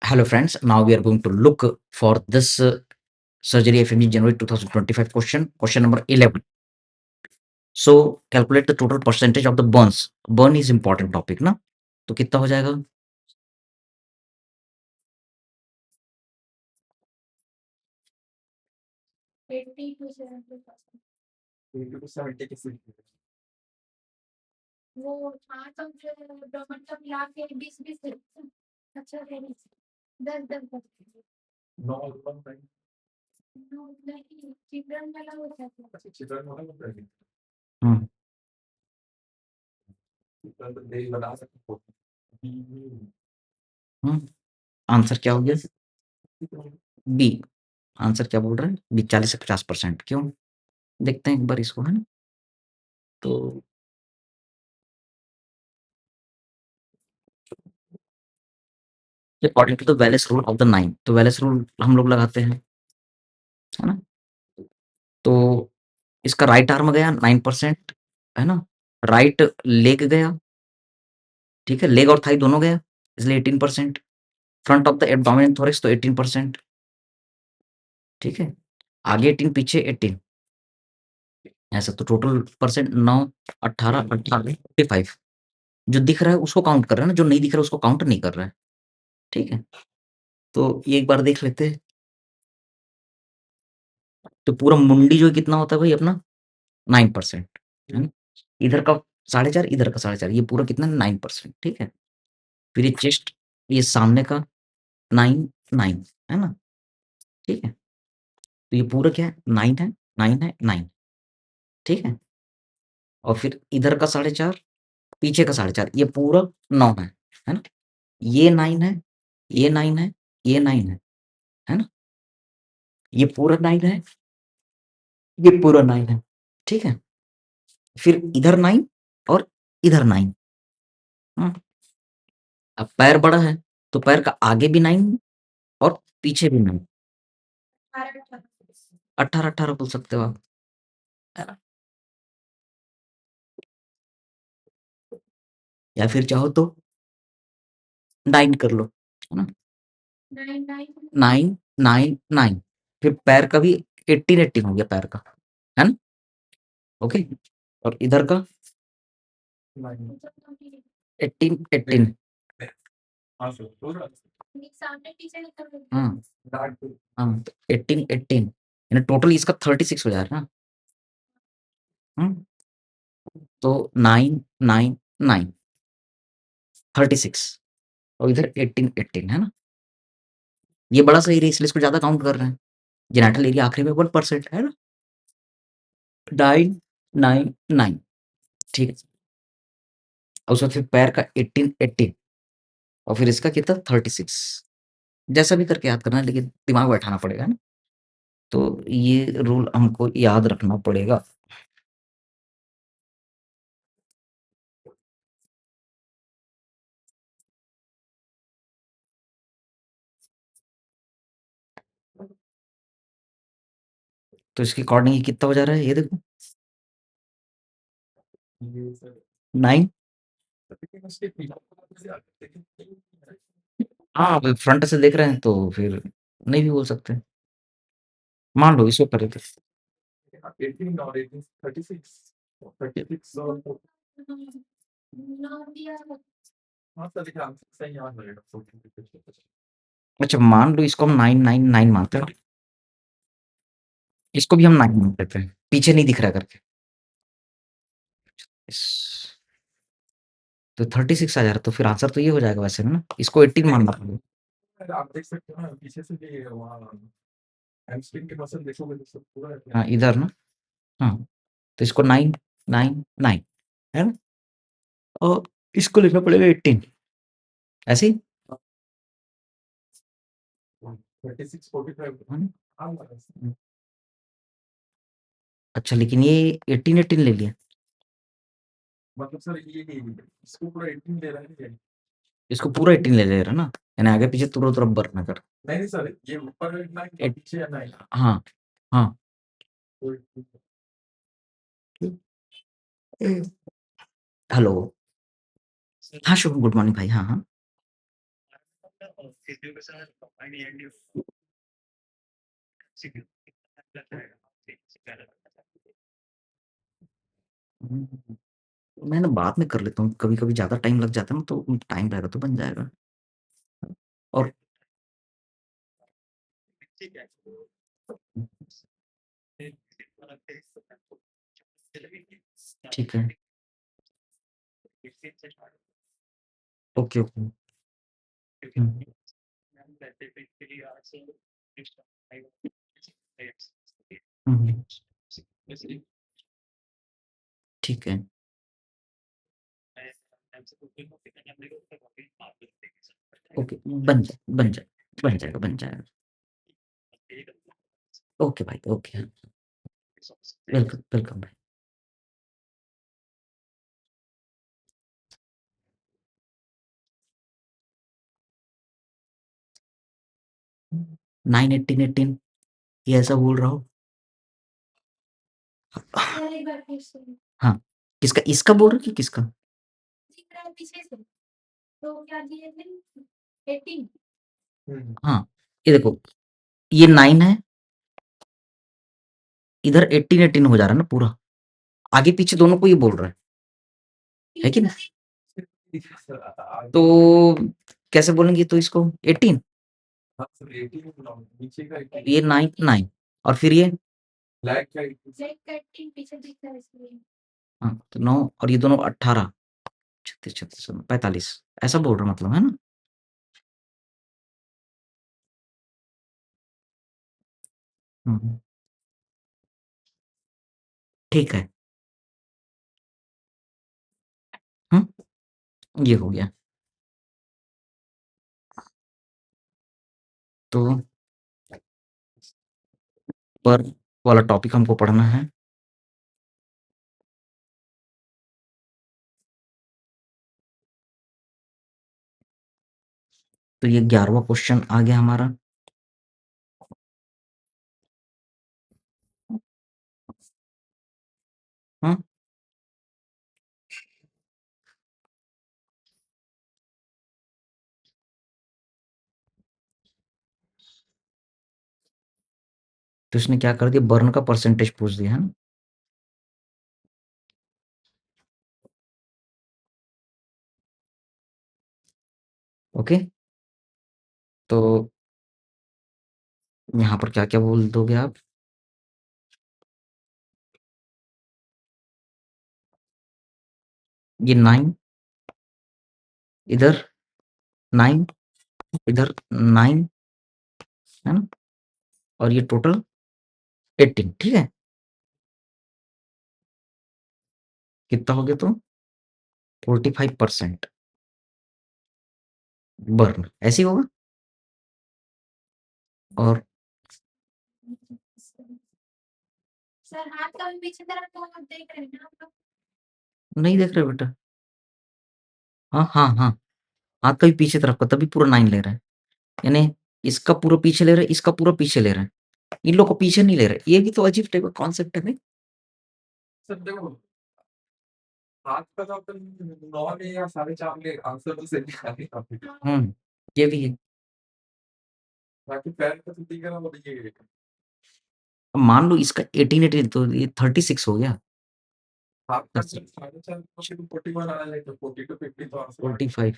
Hello friends, now we are going to look for this surgery FMG January 2025 question number 11. So calculate the total percentage of the burns. Burn is important topic ना, तो कितना हो जाएगा? हम्म answer क्या हो गया? B. Answer क्या बोल रहा है? बी 40 से 50%। क्यों? देखते हैं एक बार इसको, है ना? तो according to the Wallace rule of the 9, तो वेलेस रूल हम लोग लगाते हैं, है ना? तो इसका राइट आर्म गया 9%, है ना? राइट लेग गया, ठीक है? लेग और थाई दोनों गया, इसलिए 18%। Front of the abdomen thorax तो 18%, ठीक है? आगे 18, पीछे 18, ऐसा तो टोटल परसेंट 9, 18, 18, 45। जो दिख रहा है उसको काउंट कर रहा है ना, जो नहीं दिख रहा है उसको काउंट नहीं कर रहा है, ठीक है? तो ये एक बार देख लेते हैं। तो पूरा मुंडी जो है कितना होता है भाई अपना? 9%, है ना? इधर का 4.5, इधर का 4.5, ये पूरा कितना? 9%, ठीक है? फिर ये चेस्ट, ये सामने का 9, 9, है ना? ठीक है? तो ये पूरा क्या है? 9 है, 9 है, 9, ठीक है? और फिर इधर का 4.5, पीछे का 4.5, ये पूरा 9 है ना? ये 9 है, ये 9 है, ये 9 है ना? ये पूरा 9 है, ये पूरा 9 है, ठीक है? फिर इधर 9 और इधर 9, हाँ? अब पैर बड़ा है, तो पैर का आगे भी 9 और पीछे भी 9, 18-18 बोल सकते हो आप, है ना? या फिर चाहो तो 9 कर लो, है ना? 9, 9, 9, फिर पैर का भी 18-18 हो गया पैर का, है ना? ओके, और इधर का 18-18, हाँ, हाँ, तो 18-18, यानी टोटल इसका 36 हो जा रहा है ना? तो 9, 9, 9, 36 और इधर 18-18, है ना? ये बड़ा सही एरिया, इसलिए इसको ज़्यादा काउंट कर रहे हैं। जेनिटल एरिया आखिरी में 1%, है ना? 9, 9, 9, ठीक है? और उसमें फिर पैर का 18-18 और फिर इसका कितना? 36। जैसा भी करके याद करना है, लेकिन दिमाग बैठाना पड़ेगा, है ना? तो ये रूल हमको याद रखना पड़ेगा। तो इसके अकॉर्डिंग ये कितना हो जा रहा है, ये देखो 9। हाँ, अब फ्रंट से देख रहे हैं तो फिर नहीं भी बोल सकते। मान लो इसको करे थे। अच्छा, मान लो इसको हम 999 मानते हैं, इसको भी हम 9 मान लेते हैं, पीछे नहीं दिख रहा करके। इस तो 36 आ जा रहा, तो फिर आंसर तो ये हो जाएगा वैसे में ना, इसको 18 मानना पड़ेगा। हाँ, इधर ना, हाँ, तो इसको 9, 9, 9, है ना? और इसको लिखना पड़ेगा 18, ऐसे ही? है ना? अच्छा, लेकिन ये 18-18 ले लिया। इसको पूरा 18 ले रहा ना, यानी आगे पीछे तुरंत बर्फ ना कर। हाँ, हाँ, हेलो, हाँ शुभ गुड मॉर्निंग भाई, हाँ हाँ। मैं ना बाद में कर लेता हूँ, कभी-कभी ज़्यादा टाइम लग जाता है ना, तो टाइम रहेगा तो बन जाएगा। और ठीक है। Okay, okay. हुँ, हुँ, हुँ। ठीक है। ओके, बन जाएगा। ओके भाई, ओके। वेलकम, वेलकम भाई। 9, 18, 18 ये ऐसा बोल रहा हो? हाँ, किसका इसका बोल रहे हो कि किसका? हाँ, ये देखो, ये 9 है, इधर 18, 18 हो जा रहा है ना पूरा। आगे-पीछे दोनों को ये बोल रहा है कि नहीं? तो कैसे बोलेंगे तो इसको 18? ये 9, 9 और फिर ये? हाँ, तो 9 और ये दोनों 18, 36, 36, 45 ऐसा बोल रहा मतलब है ना? हुँ, हुँ। ठीक है। हुँ, ये हो गया। तो पर वाला टॉपिक हमको पढ़ना है। तो ये 11वां क्वेश्चन आ गया हमारा। हाँ, तो इसने क्या कर दिया बर्न का परसेंटेज पूछ दिया है ना? ओके, तो यहाँ पर क्या-क्या बोल दोगे आप? ये 9 इधर 9 इधर 9 है ना? और ये टोटल 18 ठीक है? कितना हो गया तो? 45% बर्न ऐसे ही होगा? और नहीं देख रहे बेटा? हाँ, हाँ, हाँ। हाथ का भी पीछे तरफ का तभी पूरा 9 ले रहा है। यानी इसका पूरा पीछे ले रहा है, इसका पूरा पीछे ले रहा है। इन लोग को पीछे नहीं ले रहा है। ये भी तो अजीब टाइप का कॉन्सेप्ट है नहीं? हुँ, ये भी है। अब मान लो इसका 18-18 तो ये 36 हो गया। 45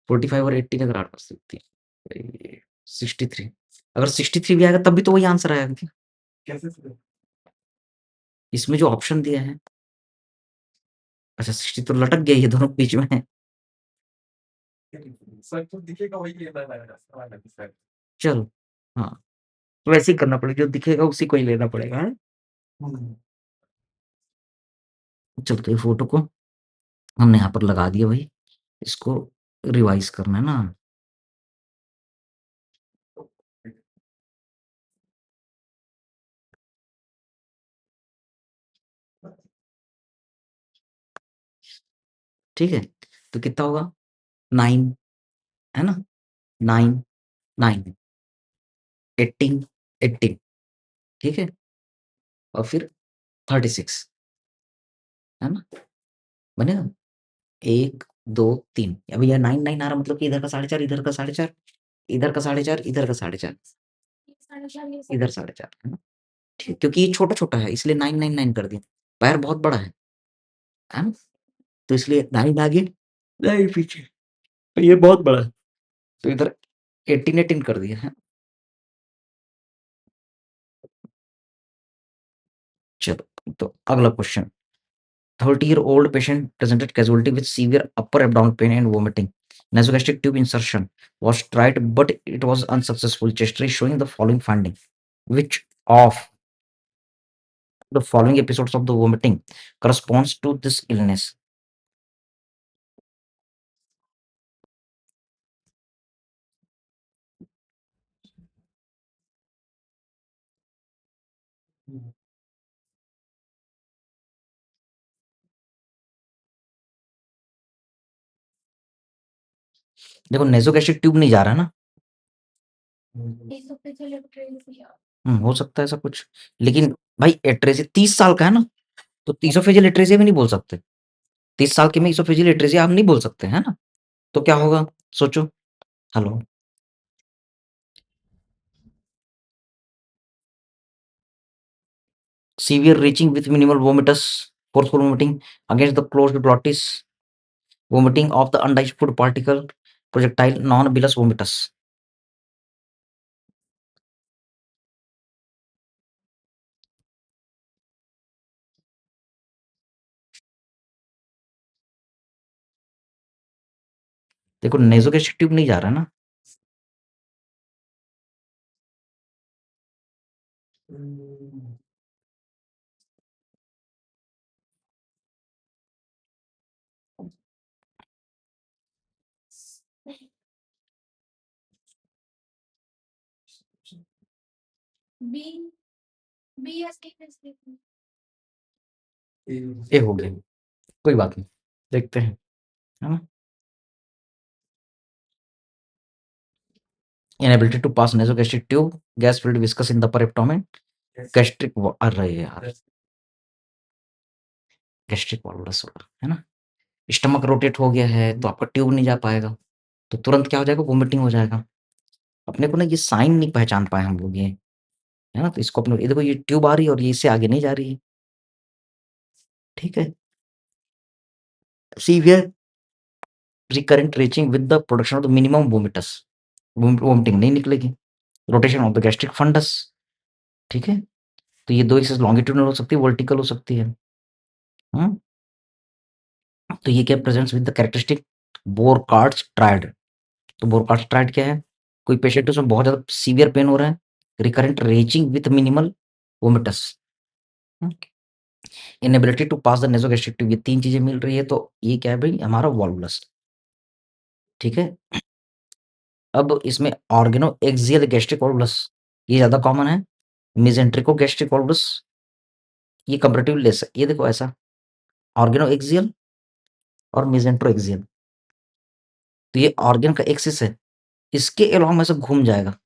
45 और 18 अगर आठ कर सकती है। ये 63 अगर 63 भी आएगा तब भी तो वही आंसर आएगा क्या? इसमें जो ऑप्शन दिया है अच्छा 60 तो लटक गया ये दोनों बीच में है। चलो, हाँ, वैसे ही करना पड़ेगा, जो दिखेगा उसी को ही लेना पड़ेगा, हैं? चलो तो ये फ़ोटो को हमने यहाँ पर लगा दिया भाई, इसको रिवाइज़ करना है ना? ठीक है? तो कितना होगा? 9 है ना? 9, 9, 18, 18 ठीक है? और फिर 36 है ना? बनेगा? 1, 2, 3 अब ये 9, 9 आ रहा मतलब कि इधर का 4.5 इधर का 4.5 इधर का 4.5 इधर का 4.5 इधर 4.5 है ना? ठीक क्योंकि ये छोटा-छोटा है इसलिए 9, 9, 9 कर दिया। पैर बहुत बड़ा है ना? तो इसलिए 9 आगे 9 पीछे। तो ये बहुत बड़ा है। तो इधर 18, 18 कर दिया है। चलो तो अगला question 30-year-old patient presented casualty with severe upper abdominal pain and vomiting. Nasogastric tube insertion was tried, but it was unsuccessful. Chest X-ray showing the following finding. Which of the following episodes of the vomiting corresponds to this illness? देखो नेसोगैस्ट्रिक tube नहीं जा रहा है ना। हो सकता है ऐसा कुछ लेकिन भाई एट्रेसिया 30 साल का है ना तो इसोफेजियल एट्रेसिया भी नहीं बोल सकते। 30 साल के में इसोफेजियल एट्रेसिया आप नहीं बोल सकते है ना। तो क्या होगा सोचो। Hello severe reaching with minimal vomitus, forceful vomiting against the closed glottis, vomiting of the undigested food particle, projectile non-bilous vomitus. देखो नेसोगैस्ट्रिक ट्यूब नहीं जा रहा है ना। ये हो गया कोई बात नहीं देखते हैं है ना। inability to pass nasogastric tube, gas filled viscous in the upper abdomen, gastric अरे यार गैस्ट्रिक वॉल्वुलस है ना। स्टमक रोटेट हो गया है तो आपका ट्यूब नहीं जा पाएगा तो तुरंत क्या हो जाएगा वोमिटिंग हो जाएगा। अपने को ना ये साइन नहीं पहचान पाए हम लोग ये है ना। तो इसको अपने ये देखो ये ट्यूब आ रही है और ये इससे आगे नहीं जा रही है। ठीक है severe recurrent retching with the production of the minimum vomitus vomiting नहीं निकलेगी। Rotation of the gastric fundus ठीक है। तो ये दो एक्सिस लॉन्गिट्यूडनल हो सकती है वर्टिकल हो सकती है। हाँ तो ये क्या presents with the characteristic Borchardt's triad. तो बोरकार्ड्स ट्रायड क्या है कोई पेशेंट उसमें बहुत ज्यादा सीवियर पेन हो रहा है recurrent retching with minimal vomitus inability to pass the nasogastric tube ये तीन चीजें मिल रही है तो ये क्या है भाई हमारा वॉल्वुलस। ठीक है अब इसमें ऑर्गेनो एक्सियल गैस्ट्रिक वॉल्वुलस ये ज्यादा कॉमन है। मेसेंट्रिको गैस्ट्रिक वॉल्वुलस ये कंपैरेटिव लेस है। ये देखो ऐसा ऑर्गेनो एक्सियल और मेसेंट्रो एक्सियल तो ये ऑर्गन का एक्सिस है इसके अलोंग में से घूम जाएगा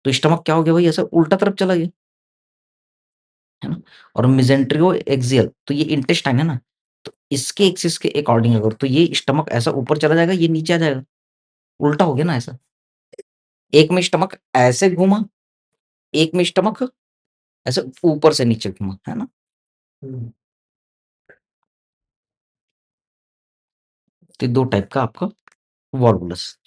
तो स्टमक क्या हो गया भाई ऐसा उल्टा तरफ चला गया है ना। और मेसेंट्रियो एक्सियल तो ये इंटेस्टाइन है ना तो इसके एक्सिस के अकॉर्डिंग अगर तो ये स्टमक ऐसा ऊपर चला जाएगा ये नीचे आ जाएगा उल्टा हो गया ना ऐसा। एक में स्टमक ऐसे घूमा एक में स्टमक ऐसे ऊपर से नीचे घूमा है ना। तो दो टाइप का आपका वॉल्वुलस।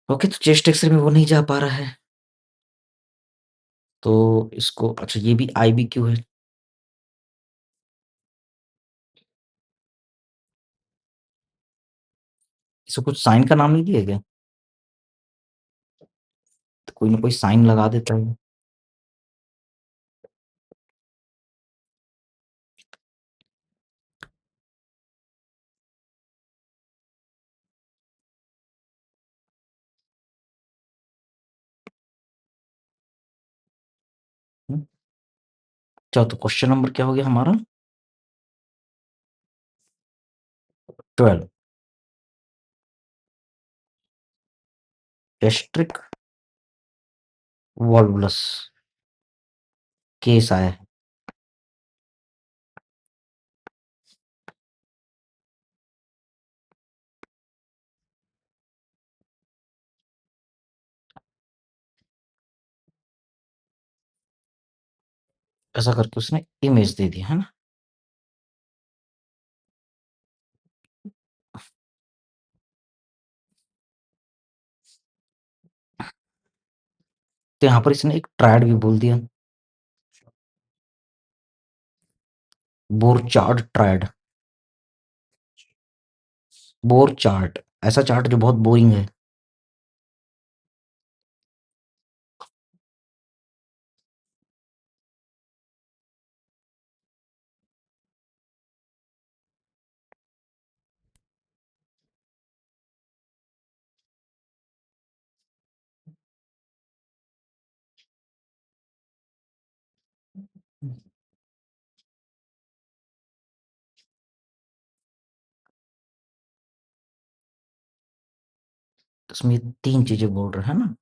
ओके तो चेस्ट एक्सरे में वो नहीं जा पा रहा है तो इसको अच्छा ये भी आईबीक्यू है। इसको कुछ साइन का नाम नहीं दिया गया तो कोई ना कोई साइन लगा देता है। चलो तो क्वेश्चन नंबर क्या हो गया हमारा 12। गैस्ट्रिक वॉल्वुलस केस आया है। ऐसा करके उसने इमेज दे दिया है ना। तो यहाँ पर इसने एक ट्रायड भी बोल दिया, बोरचार्ड ट्रायड। बोर चार्ट, ऐसा चार्ट जो बहुत बोरिंग है। इसमें 3 चीजें बोल रहे हैं ना।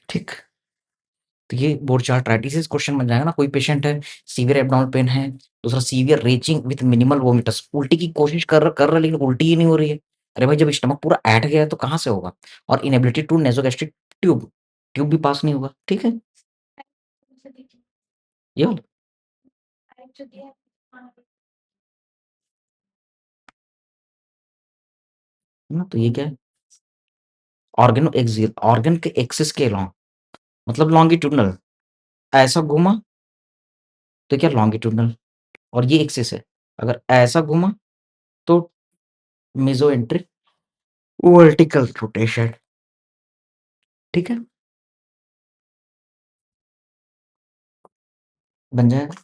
ठीक। तो ये बोरचार्टाइटिस क्वेश्चन बन जाएगा ना। कोई पेशेंट है, सीवियर एब्डोमिनल पेन है, दूसरा सीवियर रेचिंग विथ मिनिमल वोमिटस, उल्टी की कोशिश कर रहा है लेकिन उल्टी ही नहीं हो रही है। अरे भाई, जब स्टमक पूरा ऐंठ गया है तो कहाँ से होगा? और इनेबिलिटी टू नेसोगैस्ट्रिक ट्यूब, ट्यूब भी पास नहीं होगा। ठीक है, ये वाला ना। तो ये क्या है? ऑर्गेनो एक्सियल, ऑर्गन के एक्सिस के लॉन्ग, मतलब लॉन्गिट्यूडनल। ऐसा घुमा तो क्या लॉन्गिट्यूडनल, और ये एक्सिस है। अगर ऐसा घुमा तो मेसोएंट्रिक वर्टिकल रोटेशन। ठीक है, बन जाएगा।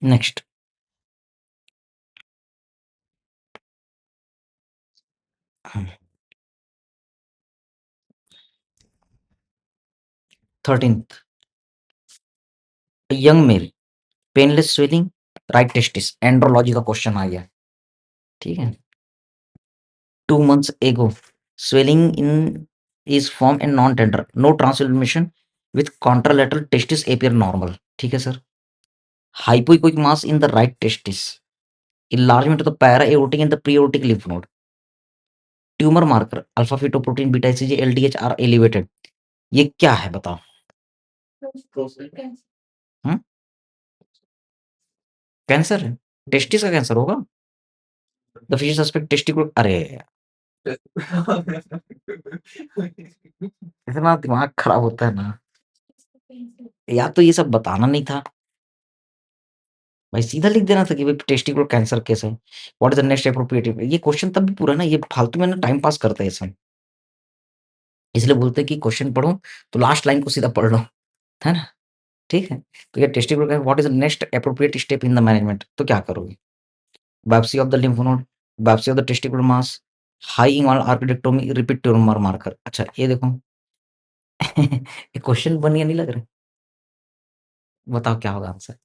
Next, 13th, young mail, painless swelling, right testis, andrology का क्वेश्चन आ गया। ठीक है, 2 months ago, swelling in is formed and non-tender, no transformation with contralateral testis appear normal. ठीक है sir. Hypoechoic mass in the right testis, enlargement of the para-aortic and the pre-aortic lymph node, tumour marker alpha fetoprotein, beta ICG, LDH are elevated. ये क्या है बताओ? हम्म, cancer है? Testis का cancer होगा? द फिजिशियन सस्पेक्ट टेस्टिकुलर, अरे इतना दिमाग खराब होता है ना। या तो ये सब बताना नहीं था भाई, सीधा लिख देना था कि भाई टेस्टिकुलर कैंसर केस है, what is the next appropriate. ये क्वेश्चन तब भी पूरा ना, ये फालतू में ना टाइम पास करते हैं इसमें। इसलिए बोलते हैं कि क्वेश्चन पढ़ो तो लास्ट लाइन को सीधा पढ़ लो, है ना। ठीक है, तो ये testicular, what is the next appropriate step in the management, तो क्या करोगे? Biopsy of the lymph node, biopsy of the testicular mass, high inguinal orchidectomy, repeat tumour marker. अच्छा ये देखो ये क्वेश्चन बन गया नहीं लग रहा? बताओ क्या होगा आंसर?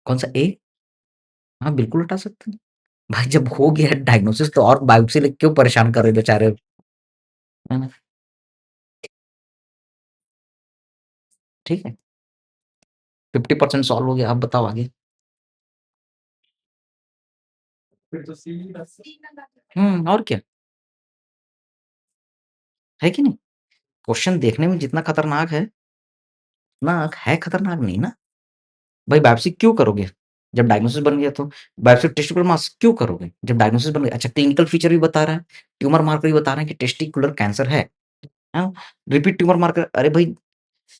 कौन सा ए? हाँ बिल्कुल हटा सकते हैं भाई, जब हो गया डायग्नोसिस तो और बायोप्सी लेके क्यों परेशान कर रहे हो बेचारे, है ना? ठीक है, 50% सॉल्व हो गया, अब बताओ आगे। और क्या, है कि नहीं? क्वेश्चन देखने में जितना खतरनाक है, उतना है खतरनाक नहीं ना। भाई बायोप्सी क्यों करोगे? जब डायग्नोसिस बन गया तो। बायोप्सी टेस्टिकुलर मास क्यों करोगे? जब डायग्नोसिस बन गया। अच्छा क्लिनिकल फीचर भी बता रहा है, ट्यूमर मार्कर भी बता रहा है कि टेस्टिकुलर कैंसर है। हाँ, रिपीट ट्यूमर मार्कर, अरे भाई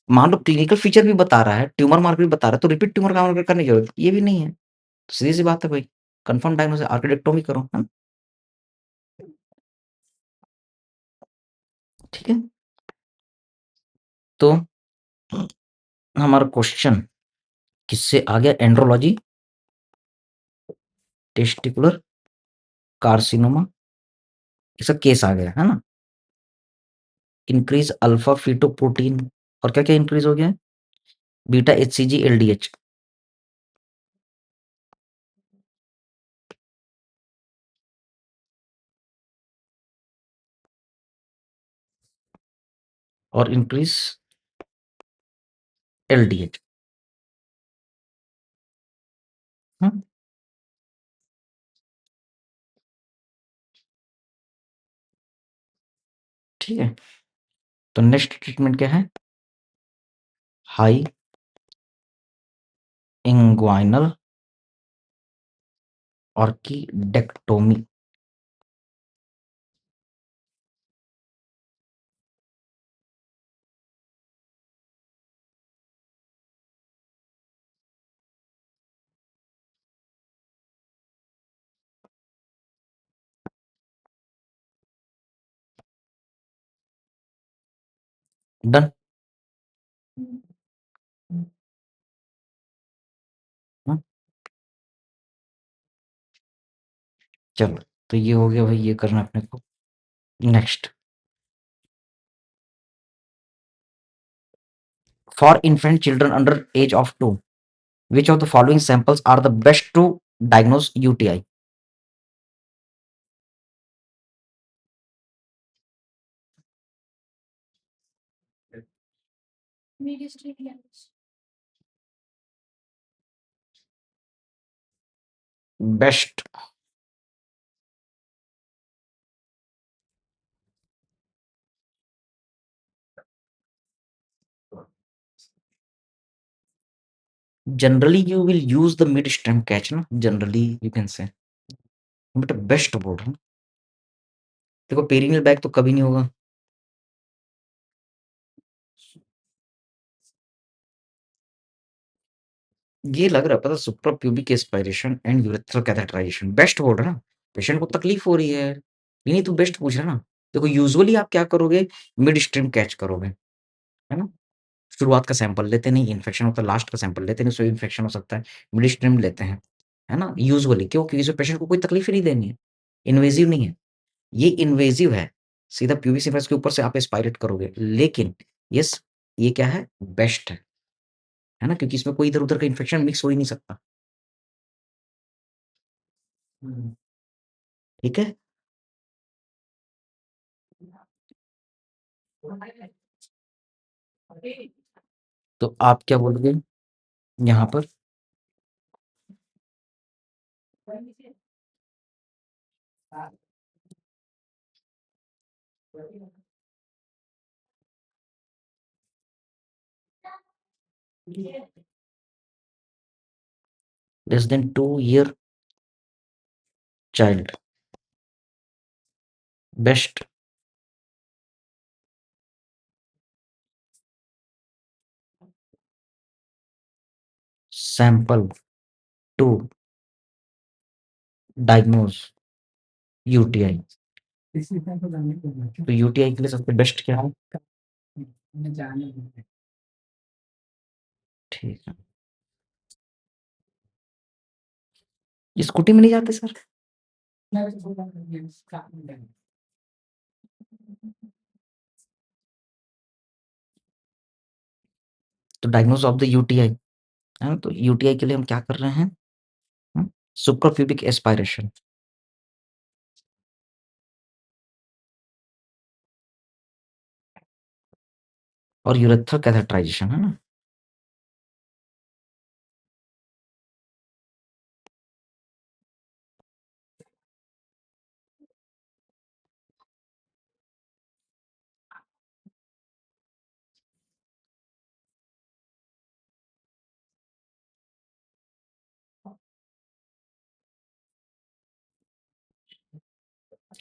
मान लो क्लिनिकल फीचर भी बता रहा है, ट्यूमर मार्कर भी बता रहा है, तो रिपीट ट्यूमर मार्कर करने की जरूरत ये भी नहीं है। तो सीधी सी बात है भाई, कंफर्म डायग्नोसिस आर्किटेक्टोमी करो, है ना? ठीक है, तो हमारा क्वेश्चन किससे आ गया? एंड्रोलॉजी, टेस्टिकुलर कार्सिनोमा, इसका केस आ गया है ना। इंक्रीज अल्फा फीटोप्रोटीन, और क्या क्या इंक्रीज हो गया है? बीटा एचसीजी एलडीएच, और इंक्रीज एलडीएच। ठीक है, तो नेक्स्ट ट्रीटमेंट क्या है? High inguinal orchidectomy. डन। चलो, तो ये हो गया भाई, ये करना अपने को। Next, for infant children under as of 2, which of the following samples are the best to diagnose UTI? Best, generally you will use the mid stream catch ना, generally you can say, but best बोल रहा हूँ। देखो perennial bag तो कभी नहीं होगा। ये लग रहा है पता, suprapubic aspiration and urethral catheterisation, best बोल रहा है ना। पेशेंट को तकलीफ हो रही है, ये नहीं तू बेस्ट पूछ रहा है ना। देखो यूजुअली आप क्या करोगे, मिड स्ट्रीम कैच करोगे, है ना। शुरुआत का सैंपल लेते नहीं, इन्फेक्शन होता है लास्ट का सैंपल लेते नहीं, उसमें इन्फेक्शन हो सकता है, मिड स्ट्रीम लेते हैं, है ना यूजुअली। क्यों? क्योंकि इस पेशेंट को कोई तकलीफ ही नहीं देनी है, इन्वेजिव नहीं है। ये इन्वेजिव है, सीधा प्यूबिक सिम्फेस के ऊपर से आप एस्पायरेट करोगे, लेकिन यस, ये क्या है, बेस्ट है ना, क्योंकि इसमें कोई इधर-उधर का इन्फेक्शन मिक्स हो ही नहीं सकता। ठीक है? तो आप क्या बोलोगे यहाँ पर? Less than 2 year child, best sample to diagnose UTI. तो यूटीआई के लिए सबसे बेस्ट क्या है? ठीक है। स्कूटी में नहीं जाते सर? तो डायग्नोज ऑफ द यूटीआई है ना, तो यूटीआई के लिए हम क्या कर रहे हैं? सुप्राप्यूबिक एस्पायरेशन और यूरेथ्रा कैथेटराइजेशन है ना।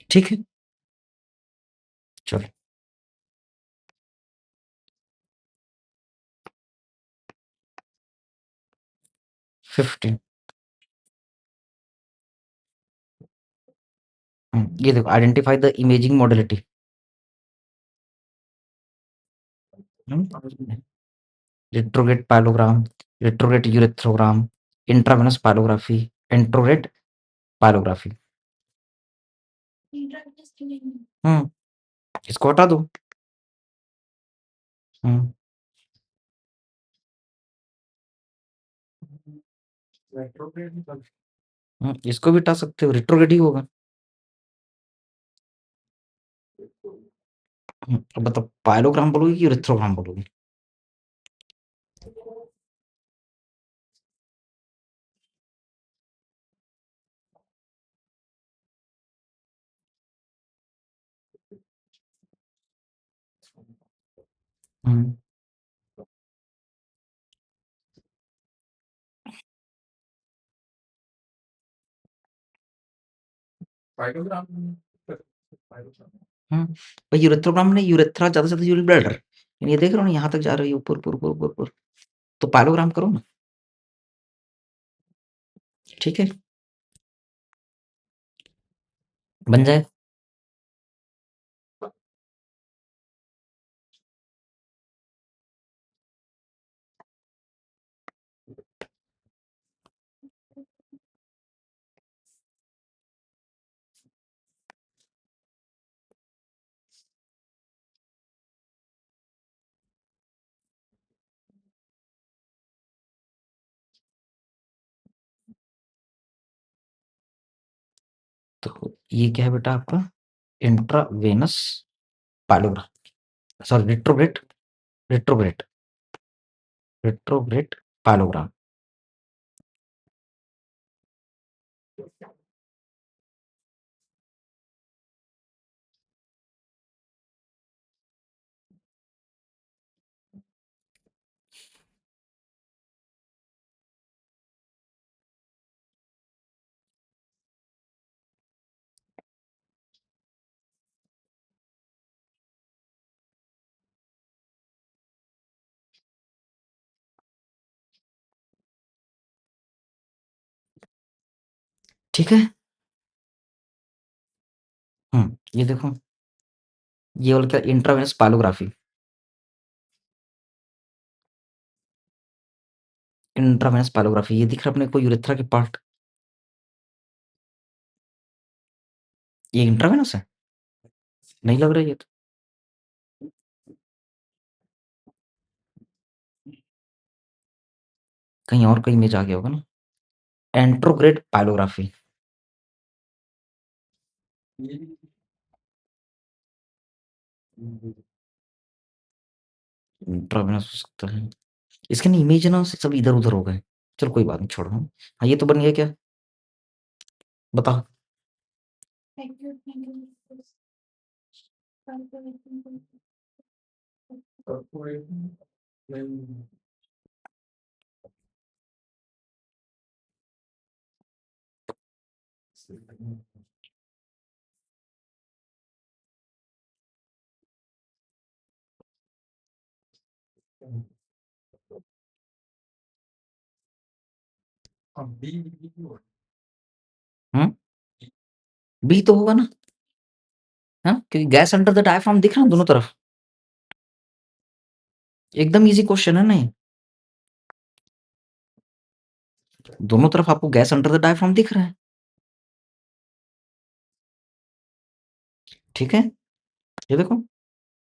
ठीक है, चलो। 15। ये देखो, identify the imaging modality. Retrograde pyelogram, retrograde urethrogram, intravenous pyelography, antegrade pyelography. हम्म इसको हटा दो। हम्म इसको भी हटा सकते हो, रिट्रोग्रेड ही होगा। अब बताओ, पाइलोग्राम बोलोगे कि यूरेथ्रोग्राम बोलोगे? हम्म हम्म भाई, यूरेथ्रोग्राम ने यूरेथ्रा ज्यादा से ज्यादा यूरिन ब्लडर, ये देख रहे हो ना, यहाँ तक जा रही है, ऊपर ऊपर ऊपर ऊपर ऊपर। तो पाइलोग्राम करो ना। ठीक है, बन जाए। तो ये क्या है बेटा आपका? Intravenous pyelogram, sorry, retrograde, retrograde, retrograde pyelogram. ठीक है। ये देखो, ये वाला क्या, इंट्रावेनस पाइलोग्राफी। इंट्रावेनस पाइलोग्राफी, ये दिख रहा है अपने को यूरेथ्रा के पार्ट। ये इंट्रावेनस है? नहीं लग रहा है ये तो। कहीं और कहीं में जा गया होगा ना। एंट्रोग्रेड पाइलोग्राफी। इंट्रावेनस हो सकता है। इसके ना इमेज ना से सब इधर उधर हो गए। चलो कोई बात नहीं, छोड़ो। हाँ, ये तो बन गया क्या? बताओ। हम्म बी तो होगा ना, हाँ? क्योंकि गैस अंडर द डायफ्राम दिख रहा है दोनों तरफ। एकदम ईज़ी क्वेश्चन है ना ये। दोनों तरफ आपको गैस अंडर द डायफ्राम दिख रहा है। ठीक है? ये देखो,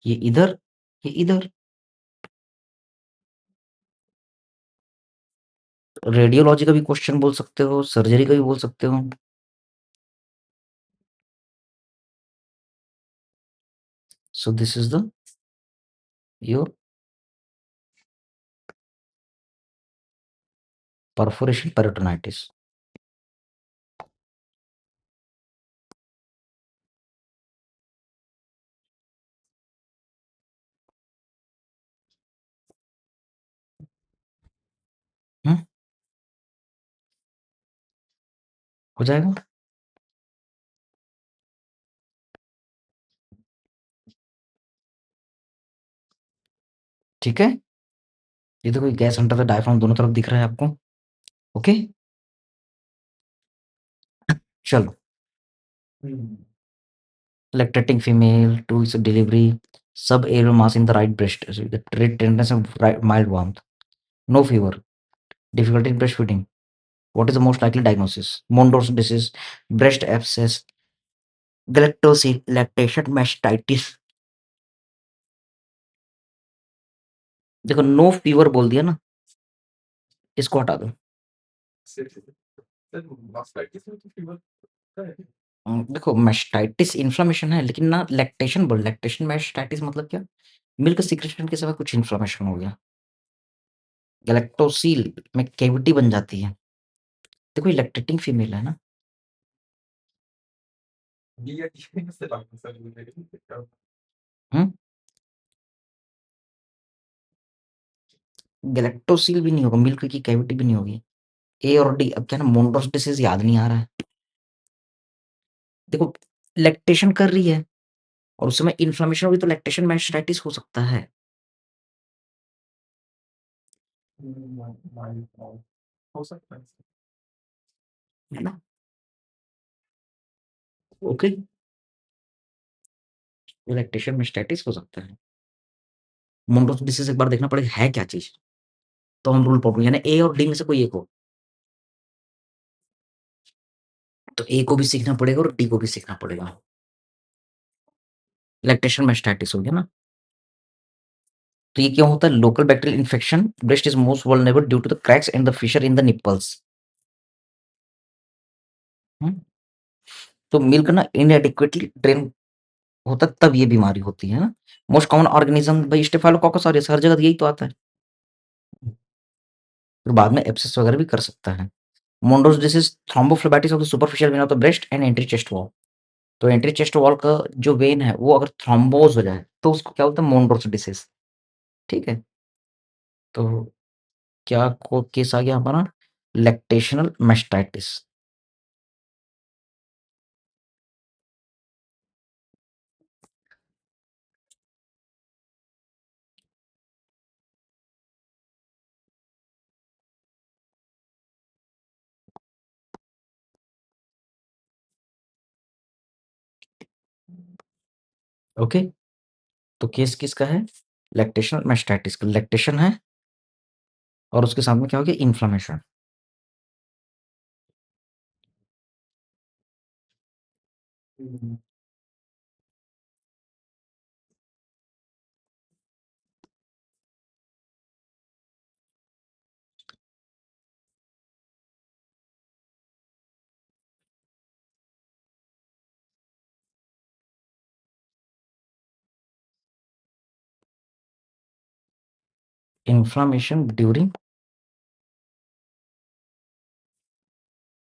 ये इधर, ये इधर। रेडियोलॉजी का भी क्वेश्चन बोल सकते हो, सर्जरी का भी बोल सकते हो। So this is the your perforation peritonitis. हुँ, हो जाएगा। ठीक है? ये देखो, ये गैस अंडर द डायफ्राम दोनों तरफ दिख रहा है आपको। ओके? चलो। Lactating female to its delivery, subaerial mass in the right breast, so the trait tenderness of mild warmth, no fever, difficulty in breastfeeding. What is the most likely diagnosis? Mondor's disease, breast abscess, galactose, lactation mastitis. देखो, no fever बोल दिया ना, इसको हटा दो। देखो, mastitis inflammation है, लेकिन ना लैक्टेशन बोल, लैक्टेशन mastitis मतलब क्या? मिल्क सीक्रेशन के समय कुछ इन्फ्लेमेशन हो गया। गैलेक्टोसील में कैविटी बन जाती है। देखो, ये लैक्टेटिंग फीमेल है ना। हुँ? गैलेक्टोसील भी नहीं होगा, मिल्क की कैविटी भी नहीं होगी। ए और डी, अब क्या है ना, मोनरोस डिसीज़ याद नहीं आ रहा है। देखो, लैक्टेशन कर रही है और उस समय इन्फ्लेमेशन होगी, तो लैक्टेशन मास्टाइटिस हो सकता है। है ना? ओके, लैक्टेशन मास्टाइटिस हो सकता है। मोनरोस डिसीज़ एक बार देखना पड़ेगा है क्या चीज़, तो हम रूल पकड़ेंगे, यानी ए और डी में से कोई एक हो। तो ए को भी सीखना पड़ेगा और डी को भी सीखना पड़ेगा। लैक्टेशन मास्टाइटिस हो गया ना? तो ये क्यों होता है? Local bacterial infection, breast is most vulnerable due to the cracks and the fissure in the nipples. हुँ? तो मिल्क ना इनएडेक्वेटली ड्रेन होता है, तब ये बीमारी होती है ना। मोस्ट कॉमन ऑर्गेनिज्म भाई स्टेफाइलोकोकस ऑरियस, हर जगह यही तो आता है। फिर बाद में एब्सेस वगैरह भी कर सकता है। Mondor's disease, thrombophlebitis of the superficial vein of the breast and anterior chest wall. तो एंट्री चेस्ट वॉल का जो वेन है वो अगर थ्रोम्बोज हो जाए तो उसको क्या बोलते हैं? मोंडोस डिसीज। ठीक है? तो क्या को केस आ गया हमारा? Lactational mastitis. ओके, तो केस किसका है? लैक्टेशनल मैस्टाइटिस का। लैक्टेशन है और उसके साथ में क्या हो गया? इन्फ्लेमेशन। Inflammation during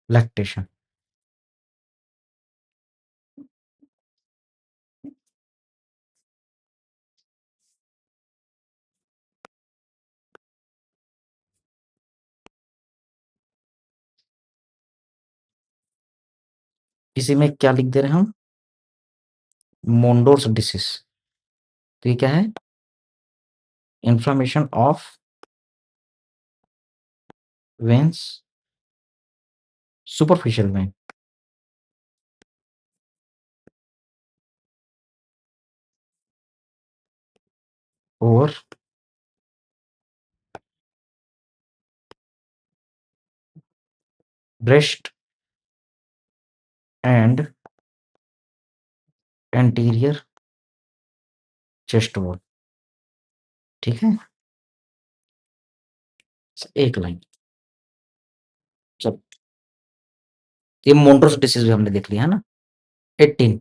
lactation. इसी में क्या लिख दे रहे हैं हम? मोंडोर्स डिसीज। तो ये क्या है? Inflammation of veins, superficial when. Over breast and anterior chest wall. ठीक है, एक लाइन। चल, ये मोन्ट्रोस डिसीज भी हमने देख लिया है ना। 18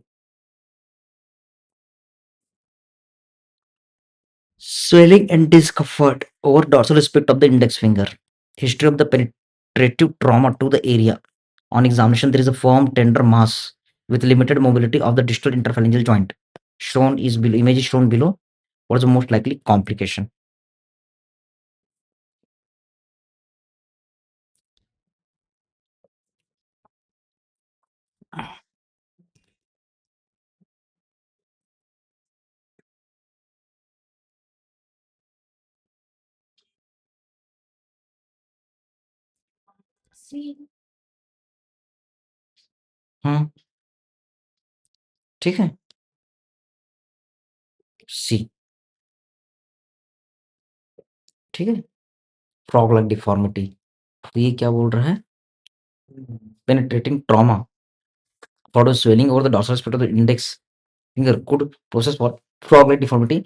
swelling and discomfort over dorsal aspect of the index finger. History of the penetrative trauma to the area. On examination, there is a firm, tender mass with limited mobility of the distal interphalangeal joint. Shown is below. Image is shown below. What is the most likely complication? हम्म, ठीक है। सी, ठीक है। Frog like deformity. तो ये क्या बोल रहा है? Penetrating trauma for the swelling over the dorsal aspect of the index finger could process for frog like deformity,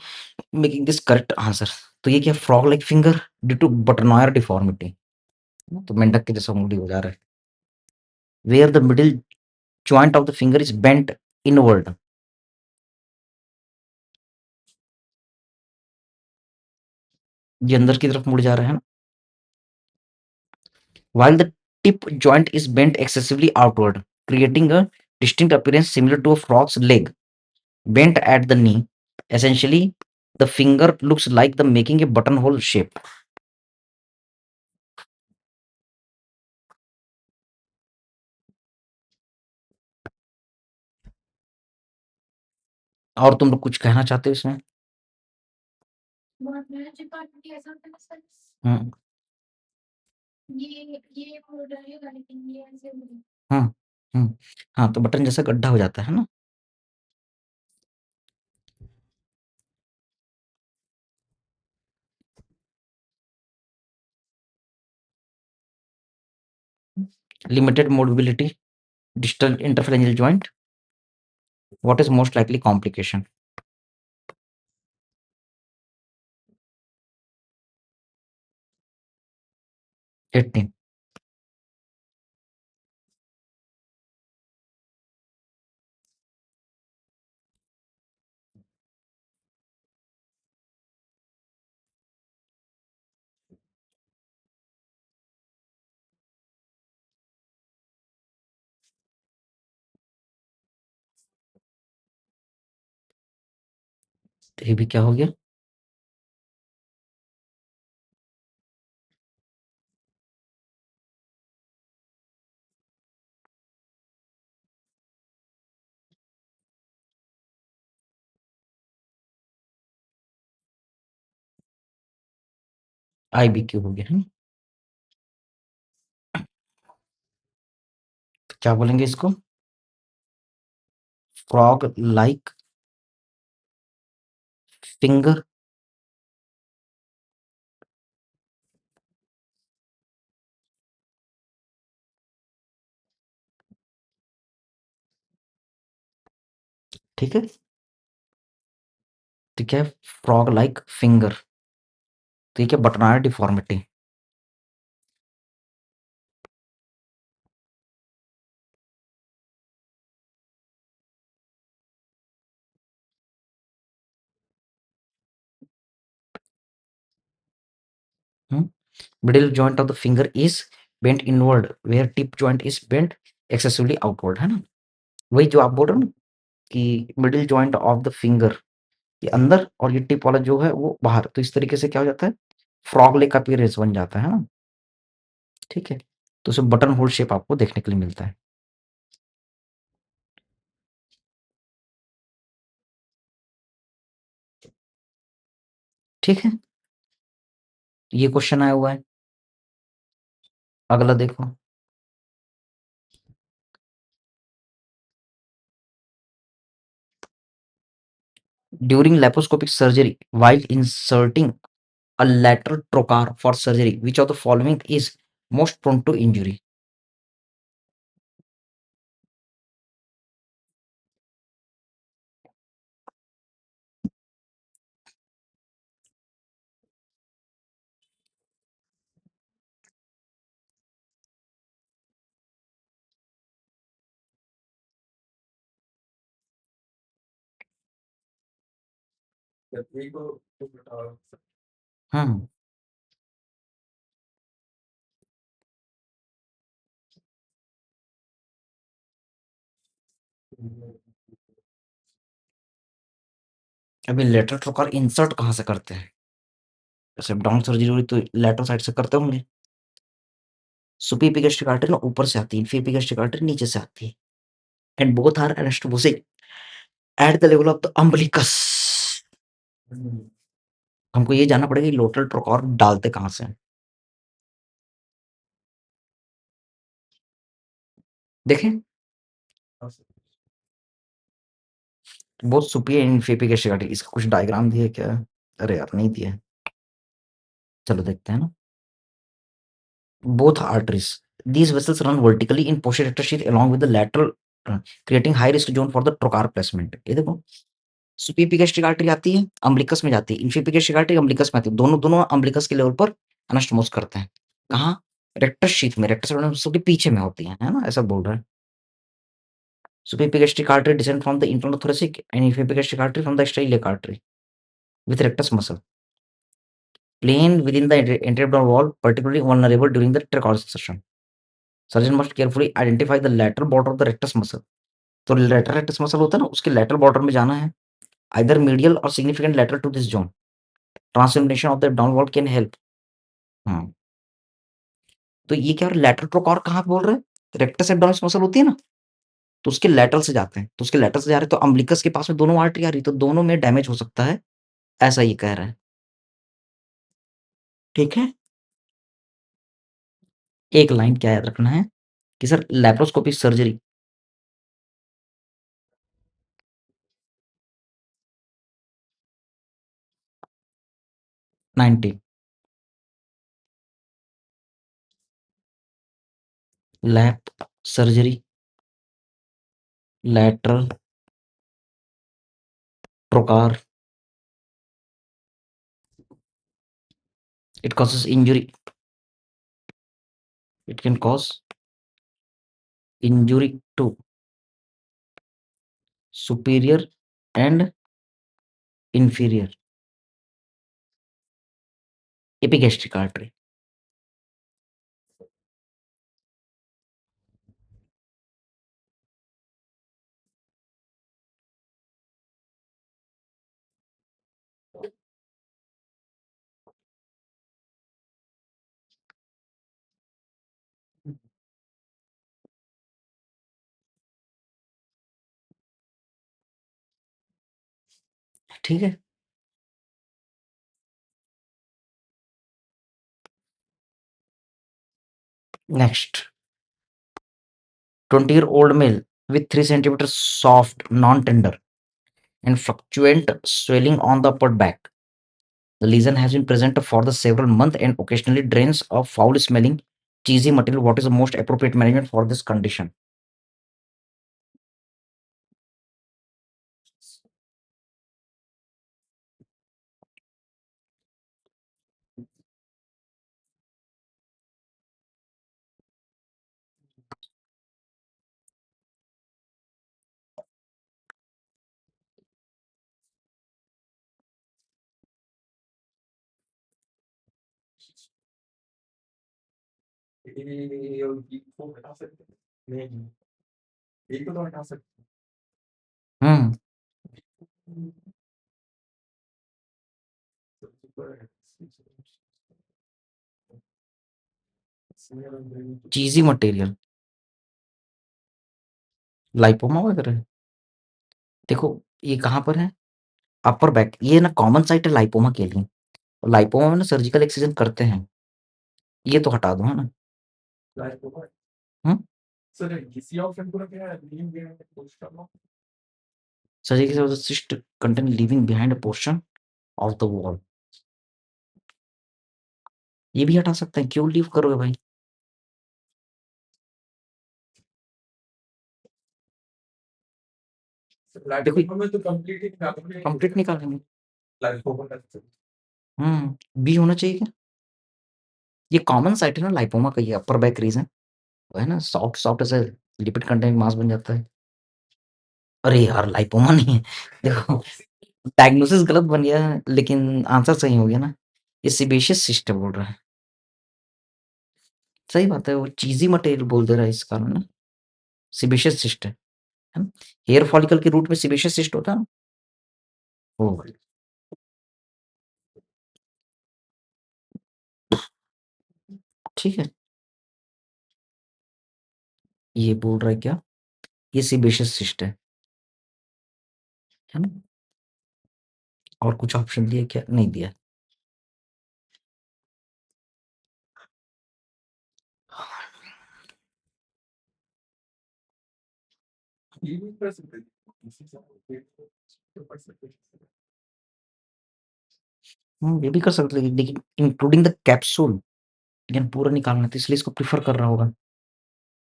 making this correct answer। तो ये क्या, frog like finger due to buttonoir deformity। तो मेंढक के जैसा उंगली हो जा रहा है। where the middle joint of the finger is bent inward। ये अंदर की तरफ मुड़ जा रहा है ना। while the tip joint is bent excessively outward, creating a distinct appearance similar to a frog's leg bent at the knee। essentially the finger looks like the making a buttonhole shape। और तुम लोग कुछ कहना चाहते हो इसमें? हम्म, हाँ, हाँ, तो बटन जैसा गड्ढा हो जाता है ना। Limited mobility distal इंटरफेरेंशियल joint. What is most likely complication? 18। तो ये भी क्या हो गया? आई बी क्यू हो गया है ना। तो क्या बोलेंगे इसको? Frog like finger. ठीक है, तो क्या है? Frog like finger. तो ये क्या, boutonniere deformity. Middle joint of the finger is bent inward where tip joint is bent excessively outward, है ना। वही जो आप बोल रहे हो ना कि middle joint of the finger, ये अंदर और ये टिप वाला जो है वो बाहर। तो इस तरीके से क्या हो जाता है? फ्रॉग लेग का अपीयरेंस बन जाता है ना। ठीक है, तो उसमें बटन होल शेप आपको देखने के लिए मिलता है। ठीक है, ये क्वेश्चन आया हुआ है। अगला देखो। During laparoscopic surgery while inserting a lateral trocar for surgery which of the following is most prone to injury? हाँ, अभी लैटरल ट्रोकार इंसर्ट कहाँ से करते हैं? जैसे डाउन सर्जरी हुई तो लैटरल साइड से करते होंगे। सुपी एपिगैस्ट्रिक आर्टरी ना ऊपर से आती है, इन्फी एपिगैस्ट्रिक आर्टरी नीचे से आती है। And both are anastomotic at the level of the umbilicus. हमको ये जानना पड़ेगा कि लैटरल ट्रोकार डालते कहाँ से हैं? देखें, both soupy and Infy epigastric artery, इसका कुछ डायग्राम दिया है क्या? अरे यार नहीं दिया है। चलो देखते हैं ना। Both arteries. These vessels run vertically in posterior rectus sheath along with the lateral, creating high risk zone for the trocar placement. ये देखो, सुपीएपिगैस्ट्रिक आर्टरी आती है, अम्बिलिकस में जाती है, इन्फीएपिगैस्ट्रिक आर्टरी अम्बिलिकस में आती है। दोनों दोनों अम्बिलिकस के लेवल पर अनास्टोमोस करते हैं। कहाँ? रेक्टस शीथ में, रेक्टस सबके पीछे में होती है ना? ऐसा बोल रहा है। सुपीएपिगैस्ट्रिक artery descend from the internal thoracic and infraepigastric artery from the iliac artery with rectus muscle plain within the anteroabdominal wall, particularly vulnerable during the tracheal succession. Surgeon must carefully identify the lateral border of the rectus muscle. तो lateral rectus muscle होता है ना, उसके lateral border में जाना है, either medial और significant lateral to this zone. Translation of the down wall can help. हाँ, तो ये क्या लेटरल ट्रोकार कहाँ पे बोल रहे हैं? रेक्टस एब्डोमिनस मसल होती है ना, तो उसके लेटरल से जाते हैं, तो उसके लेटरल से जा रहे हैं तो अम्बिलिकस के पास में दोनों आर्टरी आ रही, तो दोनों में डैमेज हो सकता है, ऐसा ये कह रहा है। ठीक है, एक लाइन क्या याद रखना है कि sir laparoscopic surgery 90, lap surgery lateral trocar, it causes injury, it can cause injury to superior and inferior epigastric artery. ठीक है, next 20-year-old male with 3 centimeter soft non-tender and fluctuant swelling on the upper back. The lesion has been present for the several months and occasionally drains of foul smelling cheesy material. What is the most appropriate management for this condition? हम्म, cheesy material, lipoma वगैरह। देखो ये कहाँ पर है? Upper back, ये ना common site है लाइपोमा के लिए, और लाइपोमा में ना सर्जिकल एक्सिजन करते हैं, ये तो हटा दो है ना। हम्म, surgical of the cyst content leaving behind a portion of the wall। ये भी हटा सकते हैं, क्यों लीव करोगे भाई? देखो में तो कंप्लीट ही निकालोगे। कंप्लीट निकालेंगे। लाइपोमा का बी होना चाहिए क्या? ये कॉमन साइट है ना लाइपोमा का, ये अपर बैक रीजन है ना, सॉफ्ट सॉफ्ट ऐसे लिपिड कंटेंट मास बन जाता है। अरे यार लाइपोमा नहीं है। देखो डायग्नोसिस गलत बन गया है, लेकिन आंसर सही हो गया ना। ये सीबेशियस सिस्ट बोल रहा है। सही बात है, वो चीज़ी मटेरियल बोल दे रहा है इस कारण ना। सीबेशियस सिस्ट है ना? हेयर फॉलिकल के रूट में सीबेशियस सिस्ट होता है ना? वो ठीक है। ये बोल रहा है क्या? ये सीबेशियस सिस्ट है ना? और कुछ ऑप्शन दिया क्या? नहीं दिया। ये भी कर सकते हैं। इसी से तो पढ़ सकते हैं। ये भी कर सकते हैं, लेकिन इंक्लूडिंग द कैप्सूल, लेकिन पूरा निकालना है, तो इसलिए इसको प्रेफर कर रहा होगा,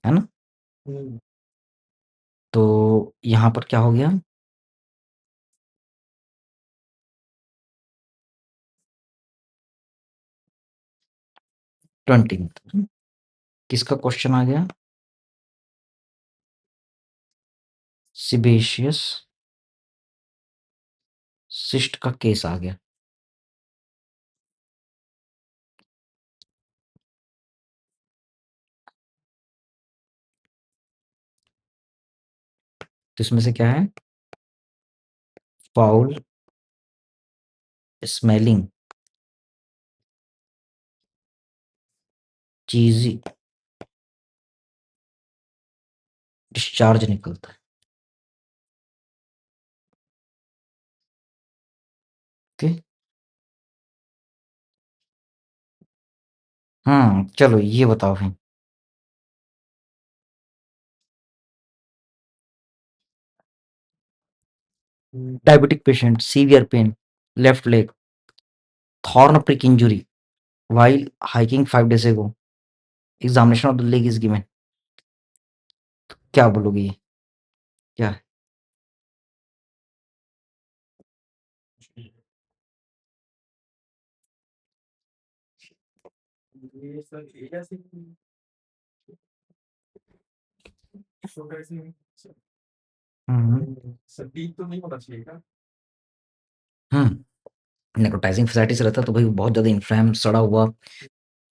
है ना? हुँ। तो यहाँ पर क्या हो गया? ट्वेंटी में किसका क्वेश्चन आ गया? सिबेशियस सिस्ट का केस आ गया। तो इसमें से क्या है? फाउल स्मेलिंग, चीजी डिस्चार्ज निकलता है। ओके। चलो ये बताओ भाई। Diabetic patient, severe pain, left leg, thorn prick injury while hiking 5 days ago, examination of the leg is given। क्या बोलोगे ये? क्या है? ये सर ये कैसे शो कैसे सर डीप तो नहीं होना चाहिए क्या? नेक्रोटाइजिंग fasciitis रहता है तो भाई बहुत ज़्यादा इन्फ्लेम, सड़ा हुआ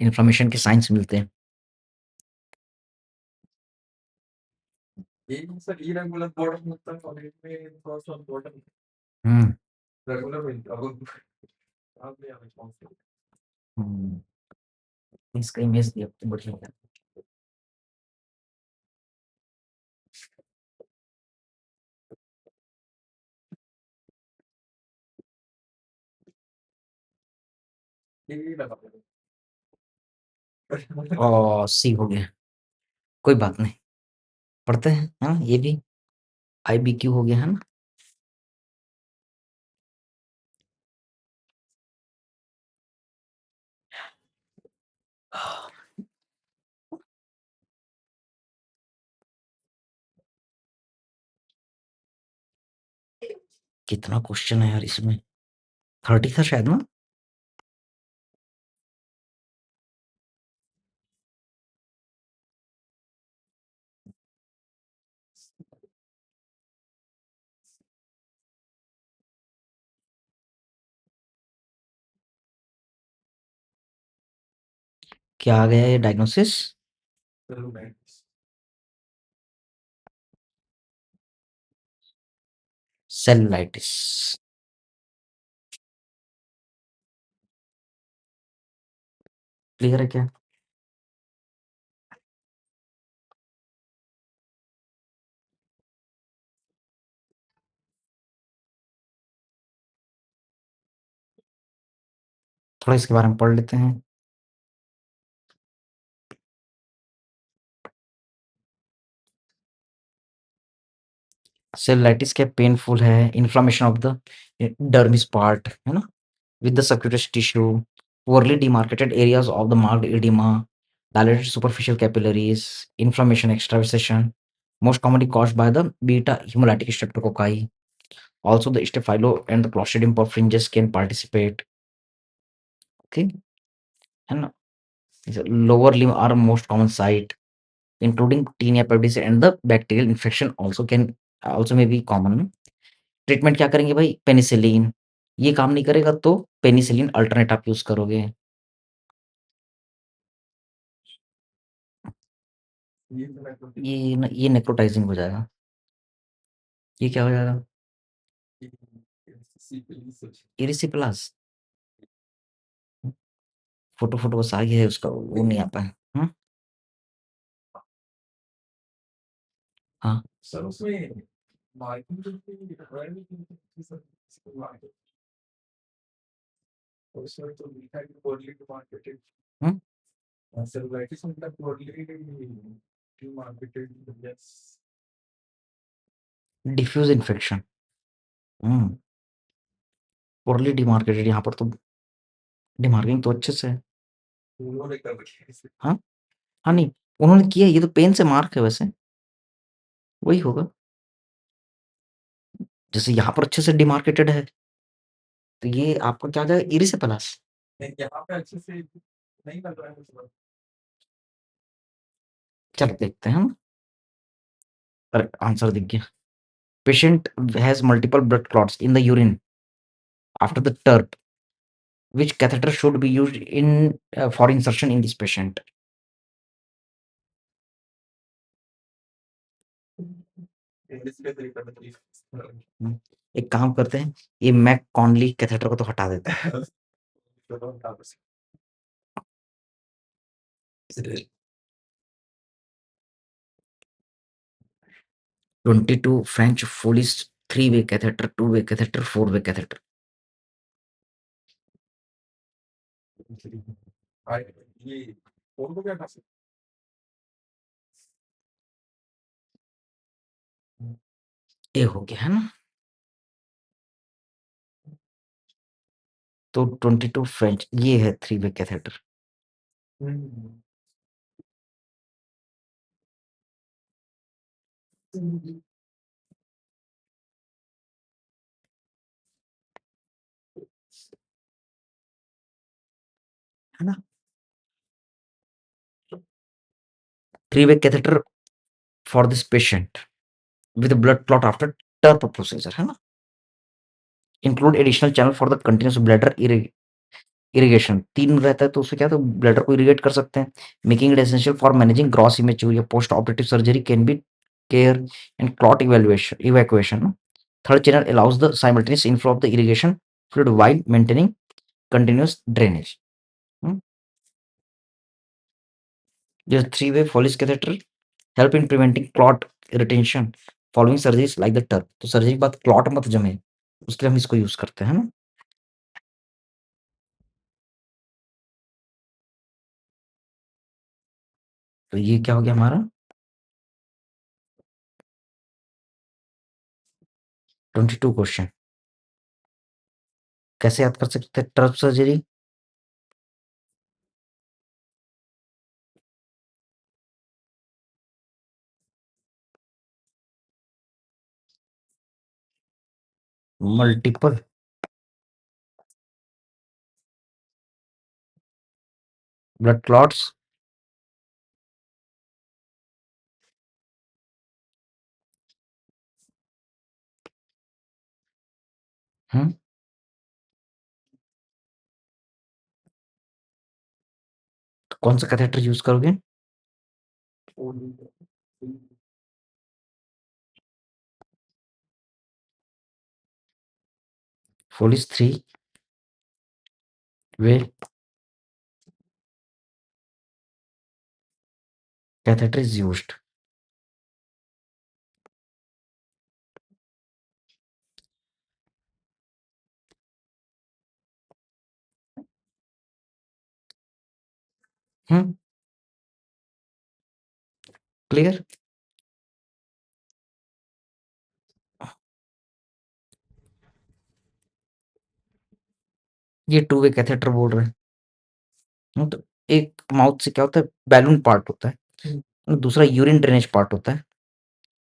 इन्फ्लेमेशन के साइंस मिलते हैं। ये सर इरेगुलर बॉटम होता है कॉलेज में थोड़ा-सा बॉटम हुँ, रेगुलर में अब आप ले आना कौन से हुँ, इसका इमेज दिया तो बढ़िया होगा। ये लगा सी हो गया, कोई बात नहीं, पढ़ते हैं, है ना? ये भी आईबीक्यू हो गया, है ना? कितना क्वेश्चन है यार इसमें? 30 था शायद ना? क्या आ गया ये डायग्नोसिस? सेलुलाइटिस। क्लियर है क्या? थोड़ा इसके बारे में पढ़ लेते हैं। सेलुलाइटिस क्या पेनफुल है, inflammation of the dermis part, है ना? With the subcutaneous tissue, poorly demarcated areas of the marked edema, dilated superficial capillaries, inflammation, extravasation, most commonly caused by the beta hemolytic streptococci. Also, the Staphylo and the Clostridium perfringens can participate. Okay, and the lower limb are most common site, including tinea pedis and the bacterial infection also may be common. Treatment क्या करेंगे भाई? Penicillin. ये काम नहीं करेगा तो penicillin alternate आप use करोगे। ये तो मैं तो ये नेक्रोटाइजिंग हो जाएगा। ये क्या हो जाएगा? सिफिलिस इरिसिपेलास। फोटो बस आ गया है उसका, वो नहीं आ पाया। हाँ। सर उसमें मार्किंग जो थी रिक्वायरमेंट थी सर इसको मार्केट और उसमें तो लिखा है कि पोर्टली टू मार्केटेड सेलुलाइटिस मतलब poorly demarcated yes diffuse infection. Poorly demarcated, यहाँ पर तो डिमार्किंग तो अच्छे से है। उन्होंने कर रखी है इसे हाँ। हाँ, नहीं उन्होंने किया, ये तो पेन से मार्क है वैसे, वही होगा। जैसे यहाँ पर अच्छे से डिमार्केटेड है, तो ये आपका क्या हो जाएगा? इरिसिपेलास। नहीं यहाँ पे अच्छे से नहीं लग रहा है मुझे चलो देखते हैं हम। अरे आंसर दिख गया। Patient has multiple blood clots in the urine after the TURP, which catheter should be used in for insertion in this patient? English के तरीके में हम्म, एक काम करते हैं, ये मैक कॉनली कैथेटर को तो हटा देते हैं। तो 22 French Foley's 3-way catheter, 2-way catheter, 4-way catheter. ये फोन को क्या कर सकते ये हो गया है ना? तो 22 फ्रेंच ये है 3-way कैथेटर। है ना? 3-way catheter for this patient with a blood clot after TURP procedure, है ना? Include additional channel for the continuous bladder irrigation. 3 रहता है तो उससे क्या, तो ब्लैडर को इरिगेट कर सकते हैं। Making it essential for managing gross immature या post operative surgery can be care and clot evacuation. Third channel allows the simultaneous inflow of the irrigation fluid while maintaining continuous drainage. जो 3-way Foley's catheter help in preventing clot retention following surgeries like the TURP. तो surgery के बाद clot मत जमे, उसके लिए हम इसको यूज करते हैं ना। तो ये क्या हो गया हमारा? 22 क्वेश्चन। कैसे याद कर सकते हैं टर्प सर्जरी? मल्टीपल ब्लड क्लॉट्स हम्म तो कौन सा कैथेटर यूज करोगे? फोलिस 3-way catheter is used। Hmm clear. ये टू वे कैथेटर बोल रहे हैं। तो एक माउथ से क्या होता है, बैलून पार्ट होता है, और दूसरा यूरिन ड्रेनेज पार्ट होता है,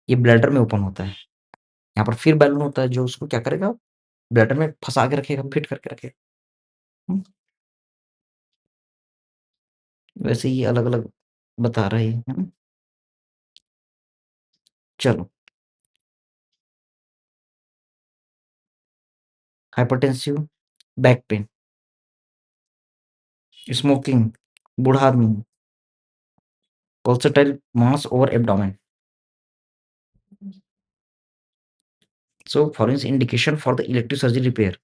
ये ब्लैडर में ओपन होता है। यहाँ पर फिर बैलून होता है जो उसको क्या करेगा, ब्लैडर में फंसा के रखेगा, फिट करके रखेगा। वैसे ही अलग अलग बता रहे हैं, है ना। चलो, हाइपरटेंसिव, बैक पेन, स्मोकिंग, बूढ़ा आदमी, pulsatile mass over abdomen. So following is indication for the elective surgery repair.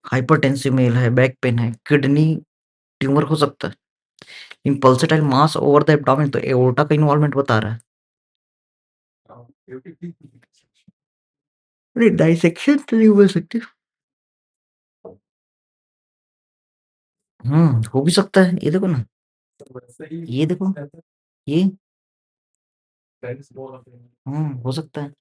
Hypertensive male है, बैक पेन है, किडनी ट्यूमर हो सकता है, in pulsatile mass over the abdomen, तो एओर्टा का इन्वॉल्वमेंट बता रहा है। अरे डाइसेक्शन तो नहीं बोल सकते। हो भी सकता है, ये देखो ना, ये देखो, ये हो सकता है।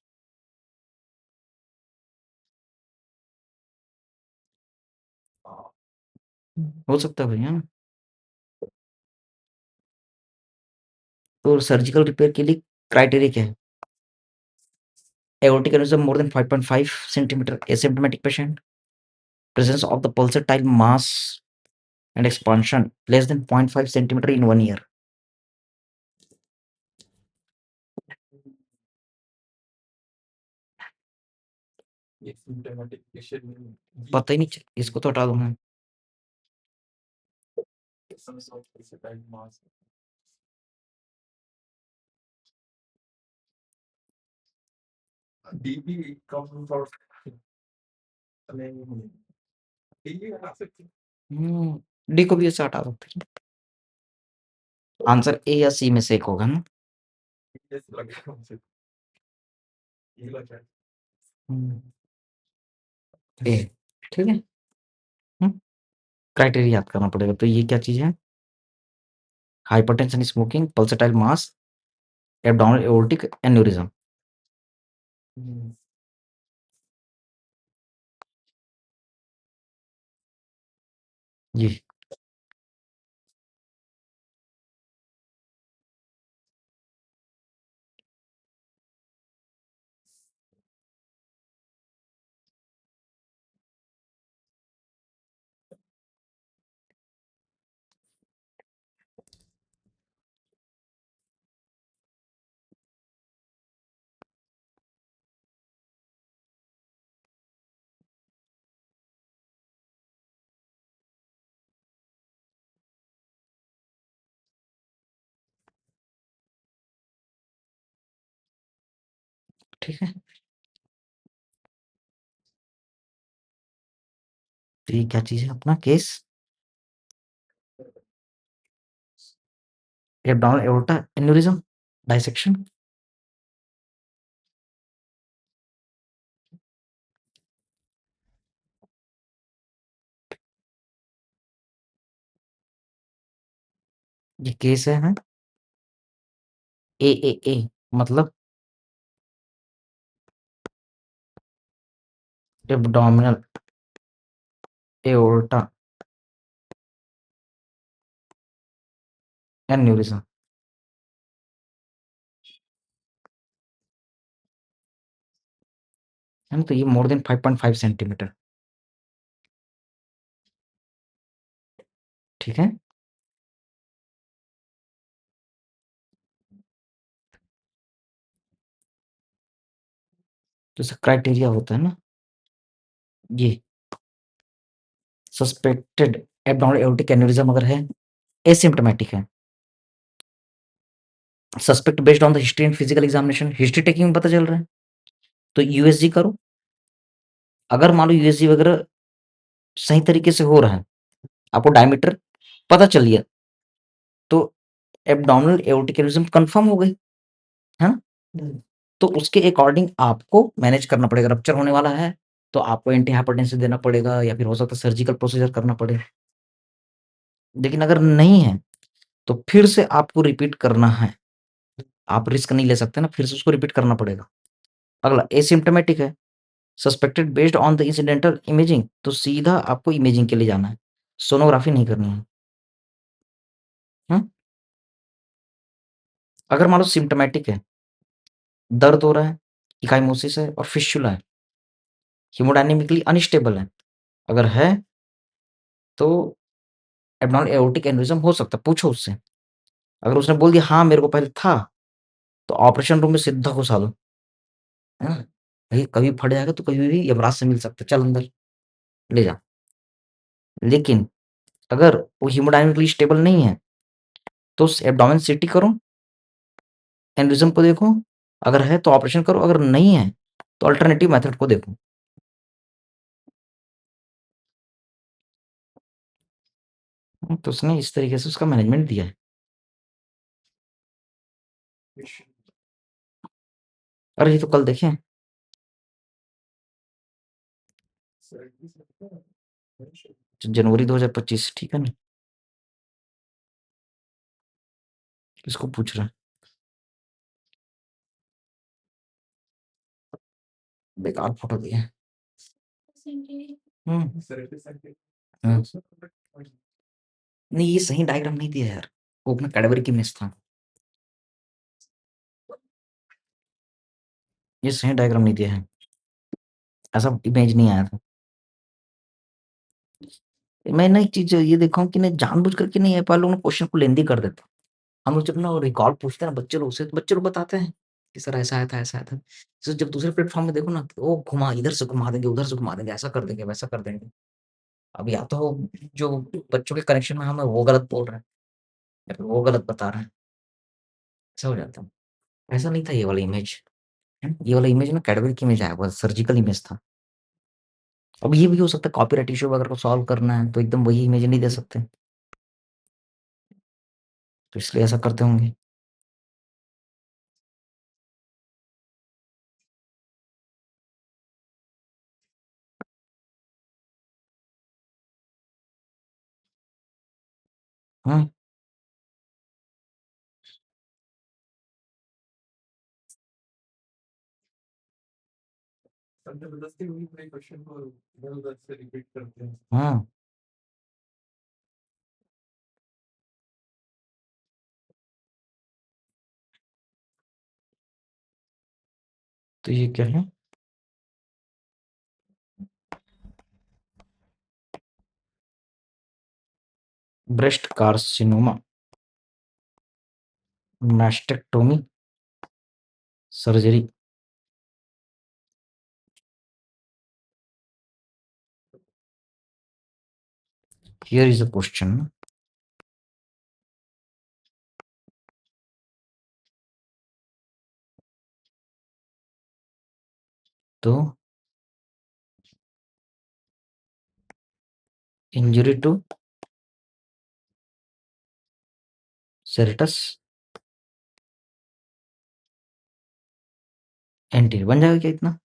हो सकता है भैया ना। तो सर्जिकल रिपेयर के लिए क्राइटेरिया क्या है? aortic aneurysm more than 5.5 centimeter, asymptomatic patient, presence of the pulsatile mass and expansion less than 0.5 centimeter in 1 year. पता ही नहीं इसको तो हटा दो मैं। डीबी कम और डीबी हटा सकते डी को भी ऐसे हटा सकते हैं। आंसर ए या सी में से एक होगा ना। ए, ठीक है। क्राइटेरिया याद करना पड़ेगा। तो ये क्या चीज है? हाइपरटेंशन, स्मोकिंग, पल्सेटाइल मास, एब्डोमिनल एओर्टिक एन्यूरिज्म। जी, ठीक है। तो ये क्या चीज है अपना case? Abdominal aorta aneurysm, dissection. ये केस है ए मतलब एब्डोमिनल एओर्टा एन्यूरिज्म। है ना, तो ये मोर देन 5.5 सेंटीमीटर। ठीक है। तो क्राइटेरिया होता है ना, ये सस्पेक्टेड एब्डोमिनल एओर्टिक एन्यूरिज्म अगर है, एसिम्प्टोमेटिक है, suspect based on the history and physical examination, history taking में पता चल रहा है, तो यूएसजी करो। अगर मान लो यूएसजी वगैरह सही तरीके से हो रहा है, आपको डायमीटर पता चल गया, तो एब्डोमिनल एओर्टिक एन्यूरिज्म कंफर्म हो गई, है ना। तो उसके अकॉर्डिंग आपको मैनेज करना पड़ेगा। रप्चर होने वाला है तो आपको एंटी हाइपरटेंसिव देना पड़ेगा, या फिर हो सकता है सर्जिकल प्रोसीजर करना पड़े। लेकिन अगर नहीं है तो फिर से आपको रिपीट करना है। आप रिस्क नहीं ले सकते ना, फिर से उसको रिपीट करना पड़ेगा। अगला एसिम्प्टोमेटिक है, suspected based on the incidental imaging, तो सीधा आपको इमेजिंग के लिए जाना है, सोनोग्राफी नहीं करनी है। अगर मान लो सिम्प्टोमेटिक है, दर्द हो रहा है, इकाइमोसिस है और फिस्टुला है, हेमोडायनामिकली अनस्टेबल है, अगर है तो एब्नॉर्मल एओर्टिक एन्युरिज्म हो सकता है, पूछो उससे। अगर उसने बोल दिया हाँ मेरे को पहले था, तो ऑपरेशन रूम में सीधा घुसा दो, है ना? भाई कभी फट जाएगा तो कभी भी यमराज से मिल सकते, चल अंदर ले जा। लेकिन अगर वो हेमोडायनामिकली स्टेबल नहीं है, तो एब्डोमेन सीटी करो, एन्युरिज्म को देखो, अगर है तो ऑपरेशन करो, अगर नहीं है तो अल्टरनेटिव मेथड को देखो। तो उसने इस तरीके से उसका मैनेजमेंट दिया है। अरे ये तो कल देखे हैं, जनवरी 2025, ठीक है ना? किसको पूछ रहा है? बेकार फोटो दिया है। हम्म हाँ। नहीं ये सही डायग्राम नहीं दिया यार, वो अपना कैडबरी की मिस था, ये सही डायग्राम नहीं दिया है, ऐसा इमेज नहीं आया था। मैं ना एक चीज ये देखा हूँ कि नहीं जानबूझ करके नहीं है, पर लोग क्वेश्चन को लेंदी कर देते हैं। हम लोग जब ना रिकॉर्ड पूछते हैं ना बच्चे लोग से, तो बच्चे लोग बताते हैं कि सर ऐसा आया था, ऐसा आया था। तो जब दूसरे प्लेटफॉर्म में देखो ना, तो वो घुमा, इधर से घुमा देंगे, उधर से घुमा देंगे, ऐसा कर देंगे, वैसा कर देंगे। अब या तो जो बच्चों के कनेक्शन में हम है वो गलत बोल रहे हैं, या फिर वो गलत बता रहे हैं, ऐसा हो जाता है। ऐसा नहीं था ये वाला इमेज, ये वाला इमेज ना कैडबरी की इमेज आया हुआ, सर्जिकल इमेज था। अब ये भी हो सकता है कॉपीराइट इशू अगर को सॉल्व करना है तो एकदम वही इमेज नहीं दे सकते, तो इसलिए ऐसा करते होंगे। हाँ जबरदस्ती वही पूरे क्वेश्चन को इधर-उधर से रिपीट करते हैं। हाँ, तो ये क्या है? Breast carcinoma, mastectomy surgery. Here is a question, तो इंजरी टू सेरेटस एंटीरियर बन जाएगा क्या इतना?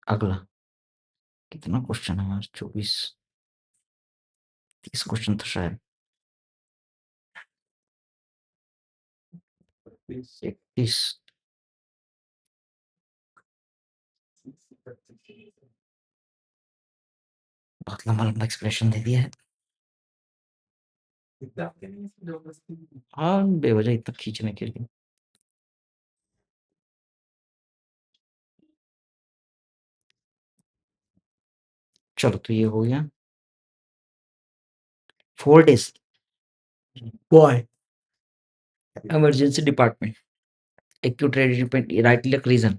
अगला कितना क्वेश्चन है यार, 24 30 क्वेश्चन था शायद, 31। बहुत लंबा लंबा एक्सप्लेनेशन दे दिया है। इतना आपके नहीं जबरदस्ती हाँ बेवजह इतना खींचने के लिए। चलो तो ये हो गया 4 days boy emergency department, acute right leg region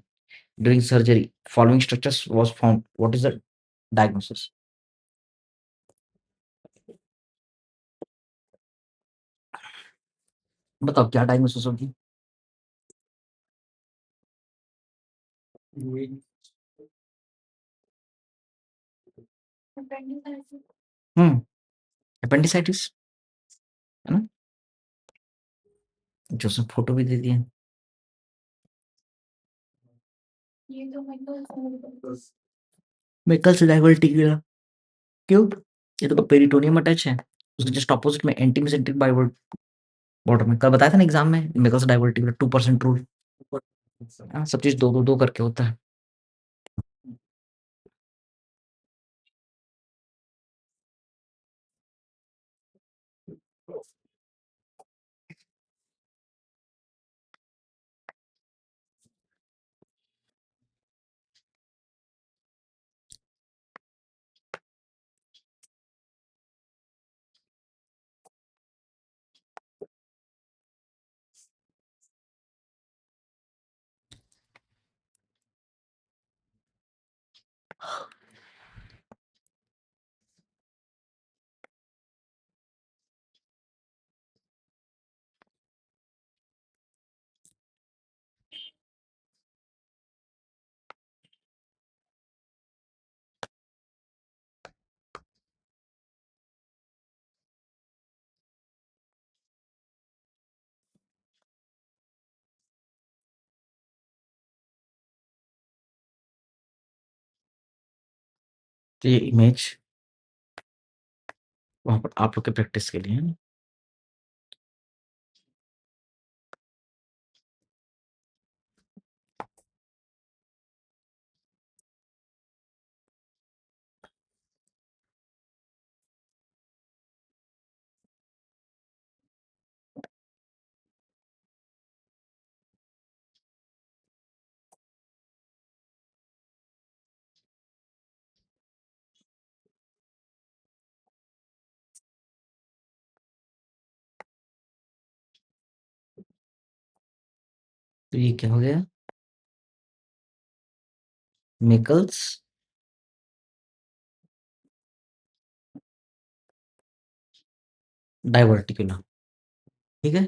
during surgery following structures was found, what is the diagnosis? बताओ क्या डायग्नोसिस होगी? हम्म अपेंडिसाइटिस, है ना? जो उसने फोटो भी दे दिया। मेकल से डाइवर्टिकुलर, क्यों? ये तो पेरिटोनियम अटैच है, उसके जस्ट ऑपोजिट में एंटी मेसेंट्रिक बॉटम में। कल बताया था ना एग्जाम में मिकल्स डाइवर्टिकुलर 2% रूल। हाँ, सब चीज 2-2-2 करके होता है। तो ये इमेज वहां पर आप लोग के प्रैक्टिस के लिए है। तो ये क्या हो गया? मिकल्स डाइवर्टिकुलर, ठीक है।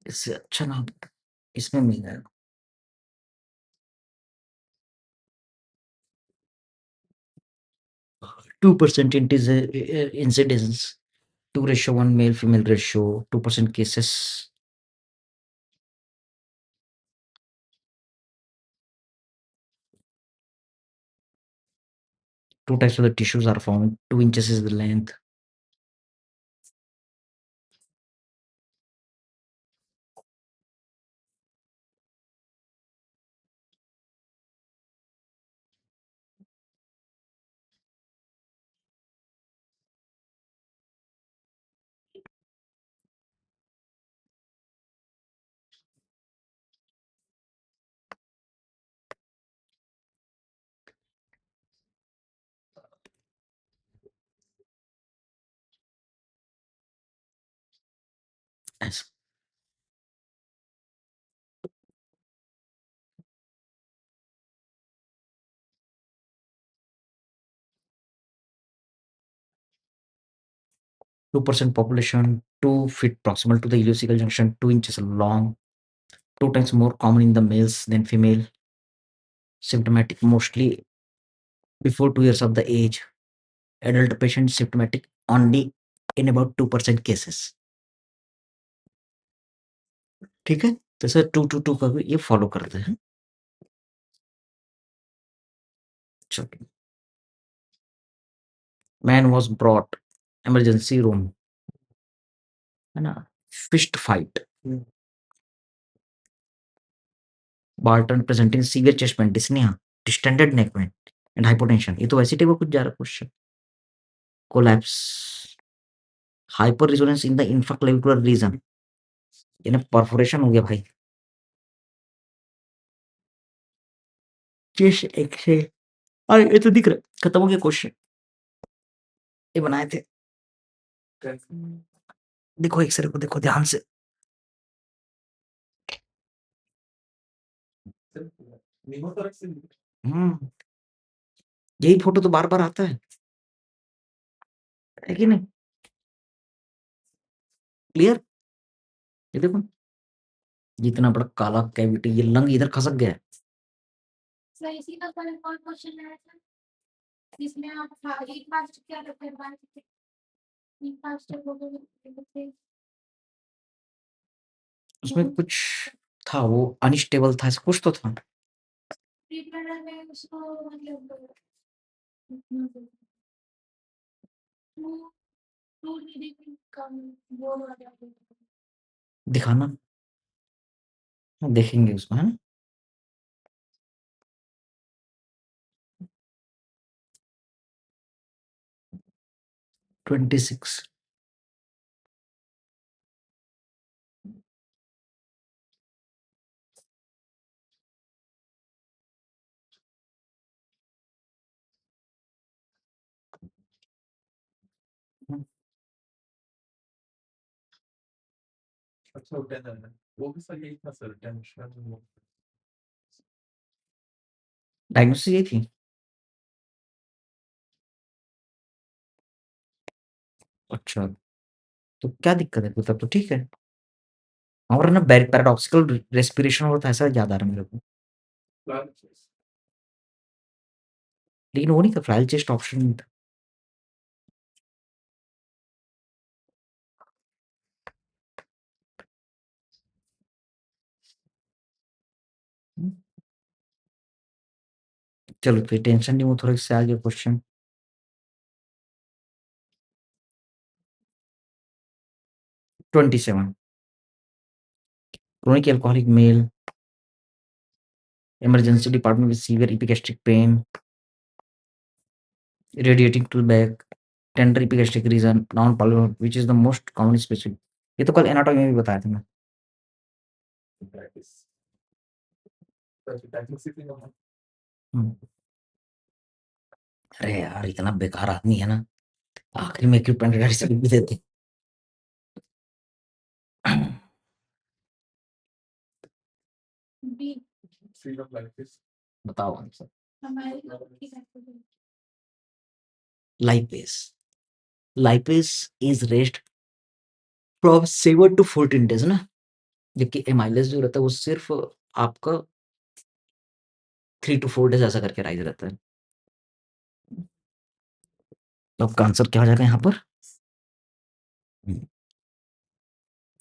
इससे अच्छा नाम इसमें मिल जाएगा। 2% incidence, 2:1 male female ratio, 2% cases. Two types of the tissues are found. 2 inches is the length. ऐसा 2% population, 2 feet proximal to the ileocecal junction, 2 inches long, 2 times more common in the males than female. Symptomatic mostly before 2 years of the age. Adult patient symptomatic only in about 2% cases. ठीक है, तो sir 2 का भी ये follow करते हैं। चलो, man was brought emergency room, है ना, fist fight, Barton presenting severe chest pain, dyspnoea, distended neck pain and hypotension. ये तो वैसे टाइप का कुछ जा रहा है question. Collapse, hyper resonance in the infraclavicular region, यानी परफोरेशन हो गया भाई। चेस्ट एक्सरे, अरे ये तो दिख रहा है, खत्म हो गया क्वेश्चन। ये बनाए थे, देखो एक्सरे को देखो ध्यान से। हम्म, यही फोटो तो बार बार आता है कि नहीं? क्लियर, ये देखो, ये इतना बड़ा काला कैविटी, ये लंग इधर खसक गया है। सर इसी का कल और क्वेश्चन आया था जिसमें आप एक बार क्या करते हैं ये फास्ट हो गए उसमें कुछ था, वो अनस्टेबल था, ऐसा कुछ तो था। प्रीप्लानर में उसको मतलब टू टू रीडिंग कम वो वाला दिखाना, देखेंगे उसमें, है ना? Twenty six. अच्छा वो 10 है वो भी सर यही था सर टेंशन वो डायग्नोसिस यही थी। अच्छा, तो क्या दिक्कत है? तब तो ठीक है। और ना पैराडॉक्सिकल रेस्पिरेशन होता है, ऐसा याद आ रहा है मेरे को। प्लान लेकिन वो नहीं था, फ्लाइल चेस्ट ऑप्शन नहीं था। चलो तो टेंशन नहीं, वो थोड़ा इससे आगे question. 27। chronic alcoholic male, emergency department with severe epigastric pain, radiating to the back, tender epigastric region, non-palpable, which is the most common specific। ये तो कल एनाटॉमी में भी बताया था मैं। प्रैक्टिस प्रैक्टिस सीखने का हम्म। अरे यार, इतना बेकार आदमी है ना, आखिरी में इक्विपमेंट गाड़ी से भी देते। बी फ्रीडम लाइफ इज बताओ आंसर। हमारी की activity lipase. Lipase is rest from 7 to 14 days ना, जबकि एमाइलेस जो रहता है वो सिर्फ आपका 3 to 4 डेज ऐसा करके राइज रहता है। तो आपका आंसर क्या हो जाएगा यहाँ पर?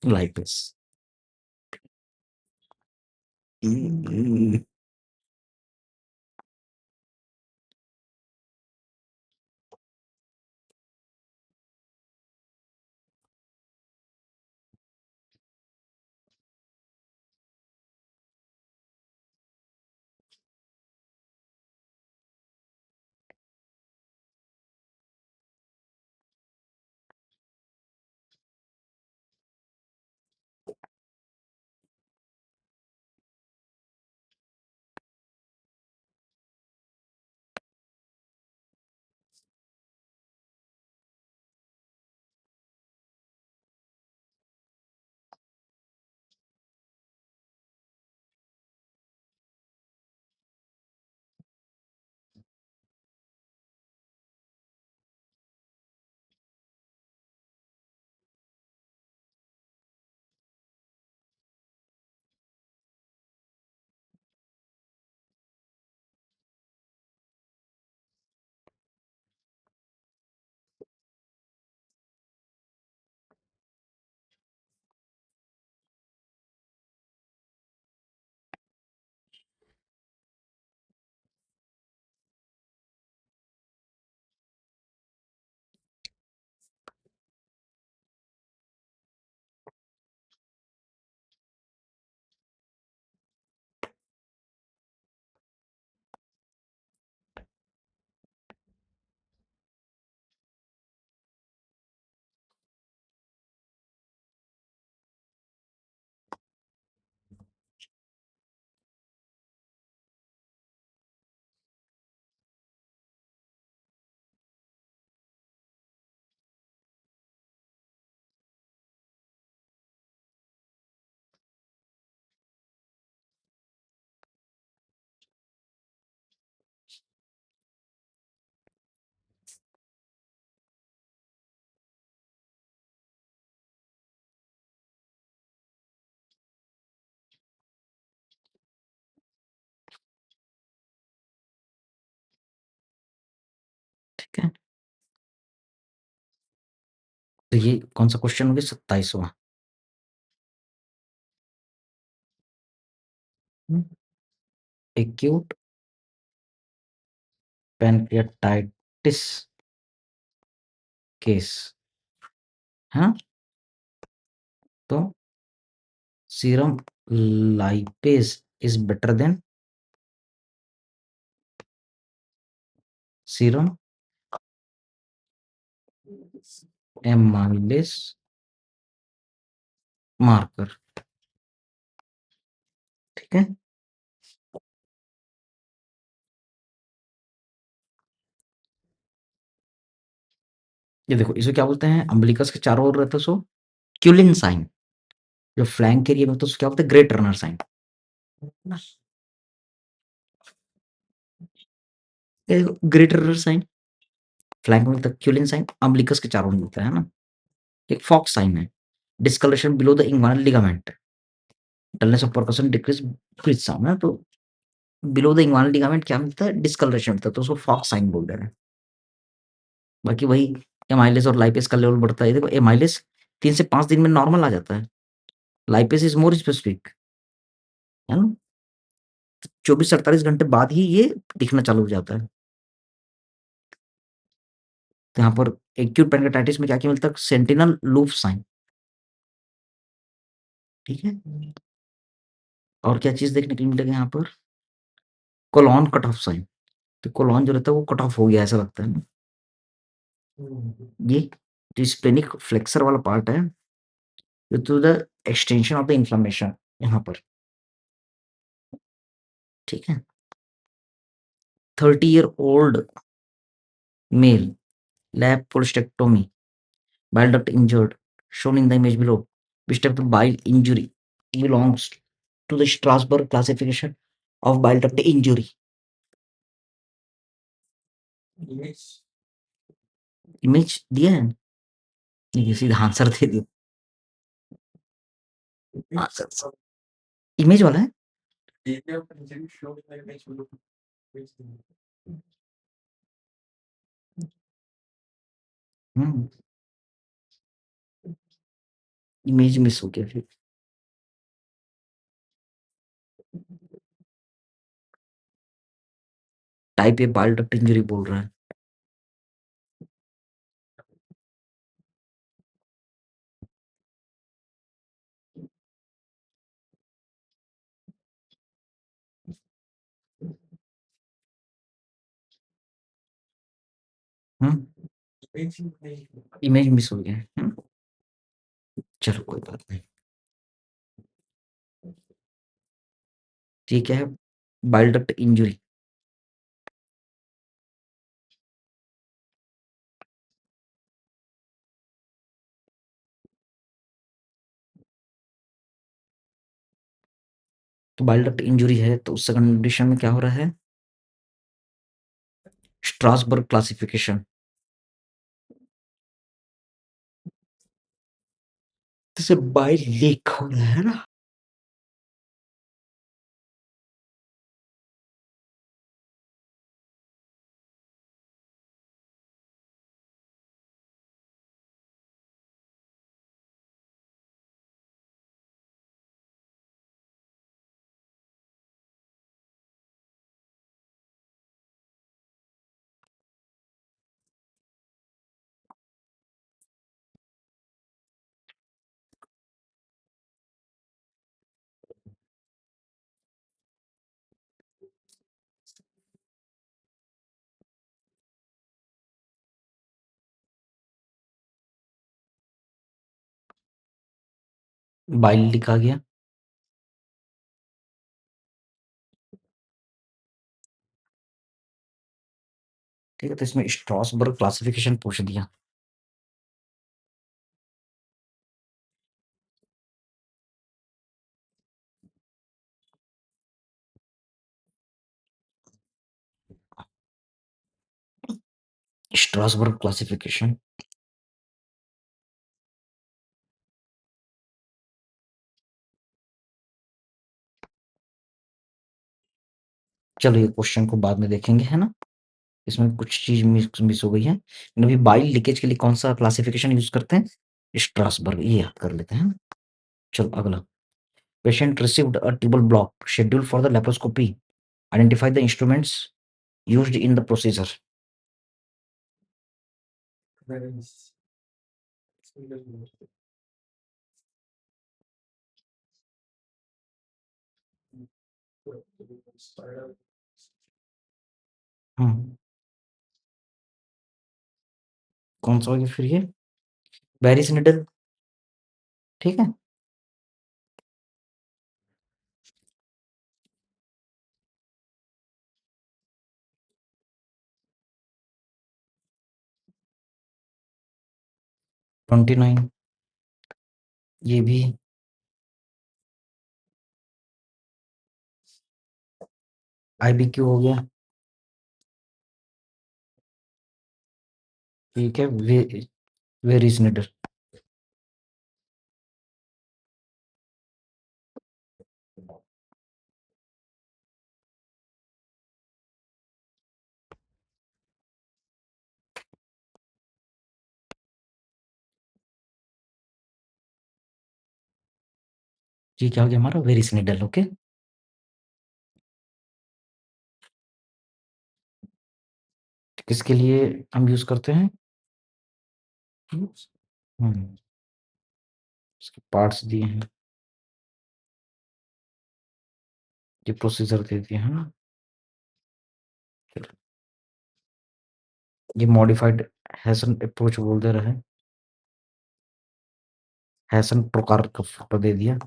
लाइपेस। ठीक है। तो ये कौन-सा क्वेश्चन हो गया 27वां? एक्यूट पैनक्रियाटाइटिस केस, है ना? तो serum lipase is better than serum amylase marker, ठीक है? ये देखो इसे क्या बोलते हैं? अम्बिलिकस के चारों ओर रहता है सो क्यूलिन साइन, जो फ्लैंक एरिया में होता है उसको क्या बोलते हैं? Grey Turner sign. ये देखो ग्रे टर्नर साइन, फ्लैंक में होता है क्यूलिन साइन, अम्बिलिकस के चारों ओर मिलता है ना? एक फॉक्स साइन है, discolouration below the inguinal ligament, dullness of percussion decrease bridge sound है, तो बिलो द इंग्वाइनल लिगामेंट क्या मिलता है? डिस्कलरेशन मिलता है, तो उसको फॉक्स साइन बोल रहे हैं। बाकी वही एमाइलेज और लाइपेज का लेवल बढ़ता है। देखो एमाइलेज 3 से 5 दिन में नॉर्मल आ जाता है, लाइपेज इज मोर स्पेसिफिक, है ना? 24 से 48 घंटे बाद ही ये दिखना चालू हो जाता है। तो यहाँ पर एक्यूट पैनक्रेटाइटिस में क्या-क्या मिलता है? सेंटिनल लूप साइन, ठीक है? और क्या चीज़ देखने के लिए मिलेगा यहाँ पर? कोलोन कट ऑफ साइन, तो कोलोन जो रहता है वो कट ऑफ हो गया ऐसा लगता है ना? ये जो स्प्लेनिक फ्लेक्सर वाला पार्ट है, to the extension of the inflammation यहाँ पर, ठीक है? 30-year-old male, lap cholecystectomy, bile duct injured, shown in the image below. Which type of bile injury belongs to the Strasbourg classification of bile duct injury? Image. Image दिया है, ये सीधा answer दे दिया। Answer image वाला है। Area of injury shown in the image below. Which thing? Hmm, image miss हो गया फिर। Type A bile duct injury बोल रहा है। हम्म, Image नहीं. इमेज मिस हो गया है। चलो कोई बात नहीं। ठीक है, बाइल डक्ट इंजरी। तो बाइल डक्ट इंजरी है तो उस कंडीशन में क्या हो रहा है? स्ट्रासबर्ग क्लासिफिकेशन, जैसे बाइल लीक हो रहा है ना? बाइल लीक आ गया, ठीक है? तो इसमें स्ट्रासबर्ग क्लासिफिकेशन पूछ दिया। स्ट्रासबर्ग क्लासिफिकेशन, चलो ये क्वेश्चन को बाद में देखेंगे, है ना? इसमें कुछ चीज़ मिस मिस हो गई है। अभी बाइल लीकेज के लिए कौन-सा क्लासिफिकेशन यूज़ करते हैं? स्ट्रासबर्ग, ये याद कर लेते हैं। चलो अगला। Patient received a tubal block scheduled for the laparoscopy. Identify the instruments used in the procedure. Very nice. Single use. Spider. हुँ। कौन-सा हो गया फिर ये? वेरिस निडल, ठीक है? - 29 ये भी। आईबीक्यू हो गया। ठीक है, वेरिस निडल। ये क्या हो गया हमारा? Veress needle, okay? किसके लिए हम यूज़ करते हैं? हुँ, इसके पार्ट्स दिए हैं। ये प्रोसीजर दे दिया है ना? चलो, ये मॉडिफाइड हैसन अप्रोच बोल दे रहा है। हैसन प्रकार का फोटो दे दिया।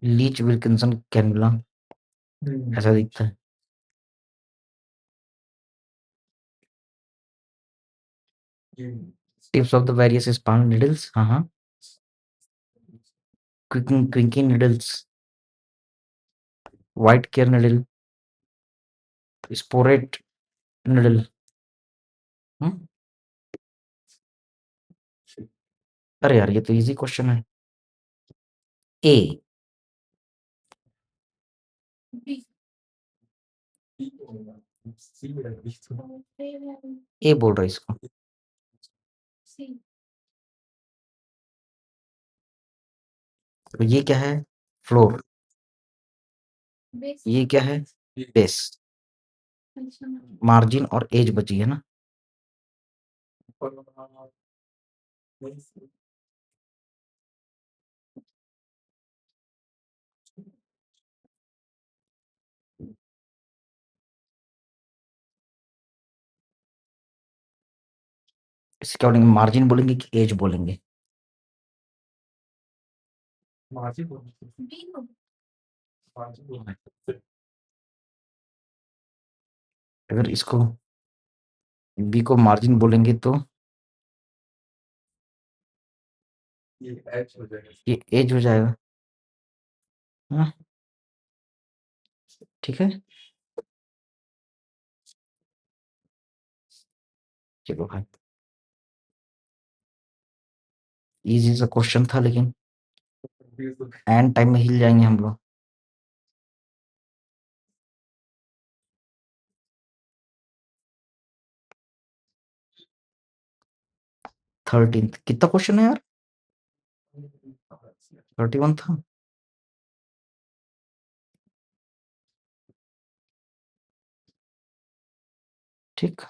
लीच विल्किंसन कैनुला ऐसा दिखता है। Tips of the various spinal needles, हाँ, हाँ। Quincke needles, Whitacre needle, Sprotte needle. हुँ? अरे यार, ये तो ईज़ी क्वेश्चन है। ए, B. See where we to. ए बोल रहा है इसको। C. तो ये क्या है? फ्लोर। Base. ये क्या है? बेस। मार्जिन और एज बची है ना? इसके अकॉर्डिंग मार्जिन बोलेंगे कि एज बोलेंगे? Margin. B को Margin. अगर इसको बी को मार्जिन बोलेंगे तो ये एच हो जाएगा। ये एज हो जाएगा। हाँ, ठीक है? चलो भाई, ईज़ी सा क्वेश्चन था लेकिन एंड टाइम में हिल जाएँगे हम लोग। थर्टीन्थ कितना क्वेश्चन है यार? 31 था। ठीक।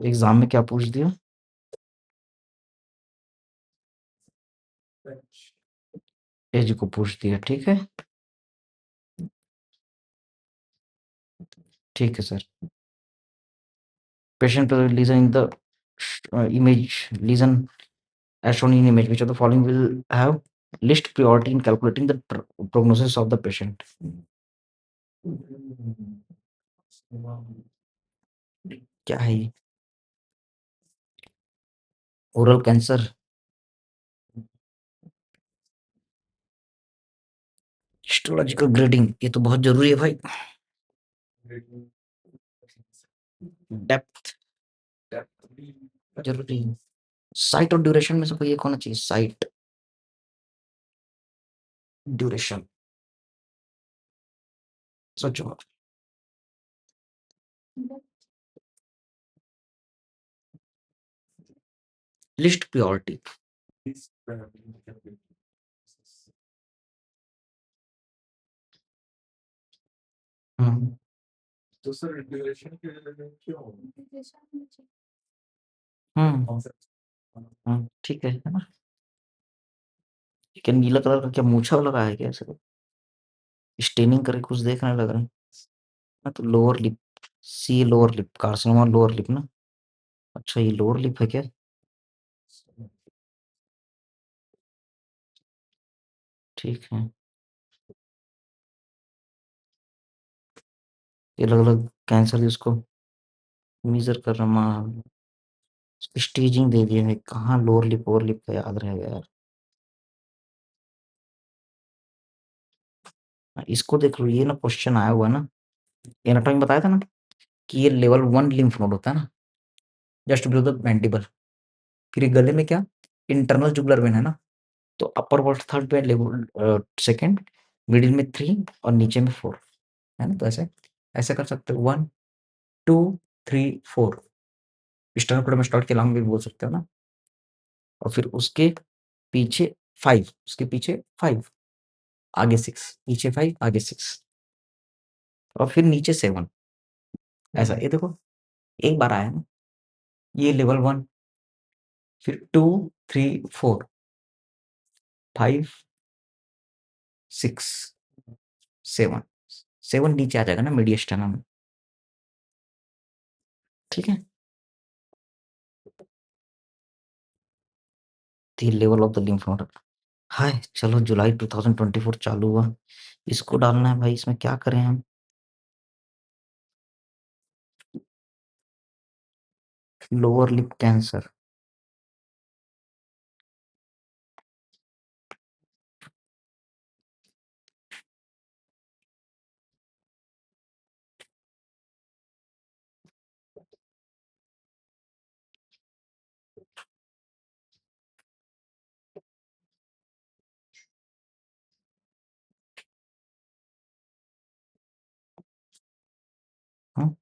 एग्ज़ाम में क्या पूछ दिया? एज को पूछ दिया, ठीक है? ठीक है sir. Patient lesion in the image lesion as shown in image, which of the following will have least priority in calculating the prognosis of the patient? क्या है ये? ओरल कैंसर, हिस्टोलॉजिकल ग्रेडिंग, ये तो बहुत जरूरी है भाई। डेप्थ जरूरी है। साइट और ड्यूरेशन में से कोई एक होना चाहिए। साइट, ड्यूरेशन, सोचो। List priority. This probably can be. हम्म तो सर ड्यूरेशन के लिए क्यों हम्म कौन सा ठीक है ना। क्या नीला कलर का क्या मूछा लगा है क्या ऐसे? स्टेनिंग करके कुछ देखने लग रहा है ना। तो lower lip, see lower lip, carcinoma lower lip ना। अच्छा ये लोअर लिप है क्या? ठीक है, ये अलग अलग कैंसर जिसको मेजर कर रहा, स्टेजिंग दे दिया है, कहाँ लोअर लिप ओवर लिप का याद रहेगा यार। इसको देख लो, ये ना क्वेश्चन आया हुआ है ना, एनाटॉमी बताया था ना कि ये लेवल 1 लिम्फ नोड होता है ना, जस्ट बिलो द मैंडिबल। फिर ये गले में क्या, इंटरनल जुगुलर वेन है ना, तो अपर वर्ड थर्ड पे लेवल सेकंड, मिडिल में 3 और नीचे में 4 है ना। तो ऐसे ऐसे कर सकते हो 1 2 3 4, स्टर्नोक्लेडोमास्टोइड के नाम भी बोल सकते हो ना। और फिर उसके पीछे 5, उसके पीछे 5, आगे 6, पीछे 5 आगे 6 और फिर नीचे 7। ऐसा ये देखो, एक बार आया ना, ये लेवल 1, फिर 2 3 4 5 6 7, 7 नीचे आ जाएगा ना मीडियस्टर्नम में। ठीक है, तो ये level of the lymph node. हाय चलो, जुलाई 2024 चालू हुआ, इसको डालना है भाई, इसमें क्या करें हम। लोअर लिप कैंसर, हाँ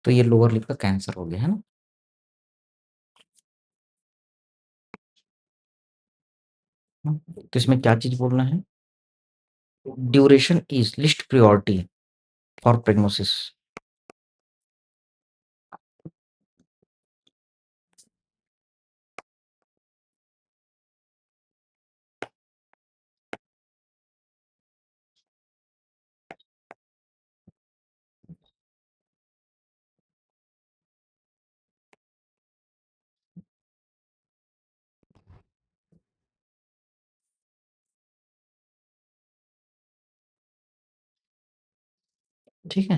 तो ये लोअर लिप का कैंसर हो गया है ना। तो इसमें क्या चीज बोलना है, duration is least priority for prognosis. ठीक है,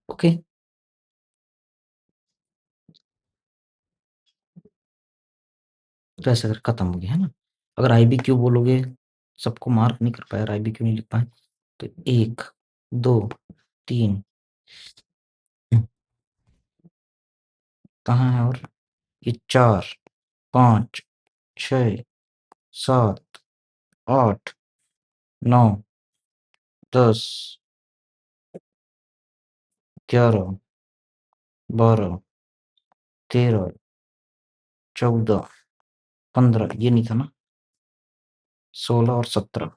ओके, तो ऐसा कर खत्म हो गया है ना। अगर आईबीक्यू बोलोगे, सबको मार्क नहीं कर पाया, आईबीक्यू नहीं लिख पाए, तो 1 2 3 कहाँ है, और ये 4 5 6 7 8 9 10 11 12 13 14 15, ये नहीं था ना, 16 और 17।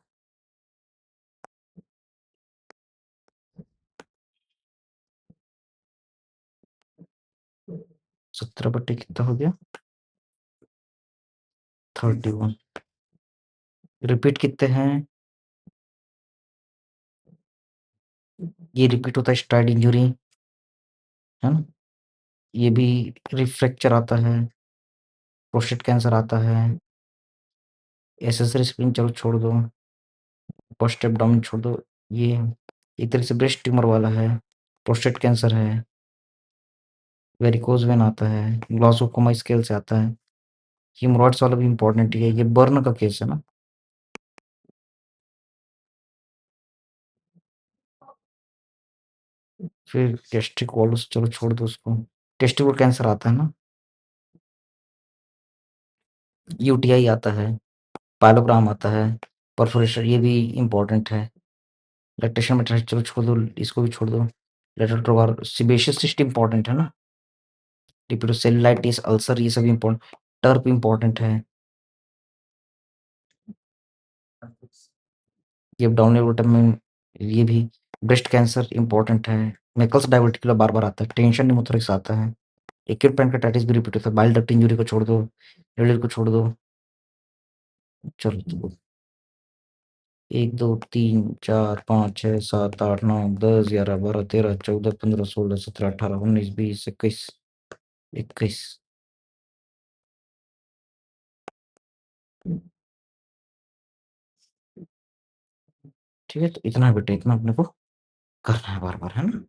17 बटे कितना हो गया, 31। रिपीट कितने हैं, ये रिपीट होता है स्ट्राइड इंजुरी है ना, ये भी रिफ्रैक्चर आता है, प्रोस्टेट कैंसर आता है, एसेसरी स्प्लिन चलो छोड़ दो, पोस्ट एब्डोमेन छोड़ दो, ये एक तरह से ब्रेस्ट ट्यूमर वाला है, प्रोस्टेट कैंसर है, वेरिकोज वेन आता है, ग्लॉसोकोमा स्केल से आता है, हीमोरॉइड्स वाला भी इंपॉर्टेंट है, ये बर्न का केस है ना। फिर टेस्टिकोलस चलो छोड़ दो उसको। टेस्टिकुलर कैंसर आता है ना, यूटीआई आता है, पाइलोग्राम आता है, परफोरेशन ये भी इम्पोर्टेंट है। लैक्टेशन मेटास्टेसिस चलो छोड़ दो, इसको भी छोड़ दो। लेटरल ट्रोगार सेबेशियस सिस्ट इम्पोर्टेंट है ना, डिप्लोसेलुलाइटिस, अल्सर ये सब इम्पोर्टेंट, टर्प इम्पोर्टेंट है। ये एब्डोमिनल विटामिन ये भी, ब्रेस्ट कैंसर इम्पोर्टेंट है। मैकल्स डायवर्टिकुलर बार-बार आता है, टेंशन निमोथोरेक्स आता है, एक्यूट पैनक्रेटाइटिस भी रिपीट होता है, बाइल डक्ट इंजरी को छोड़ दो, लीवर को छोड़ दो। चलो तो 1, 2, 3, 4, 5, 6, 7, 8, 9, 10, 11, 12, 13, 14, 15, 16, 17, 18, 19, 20, 21, 21। ठीक है, तो इतना बेटा, इतना अपने को करना है बार-बार, है ना?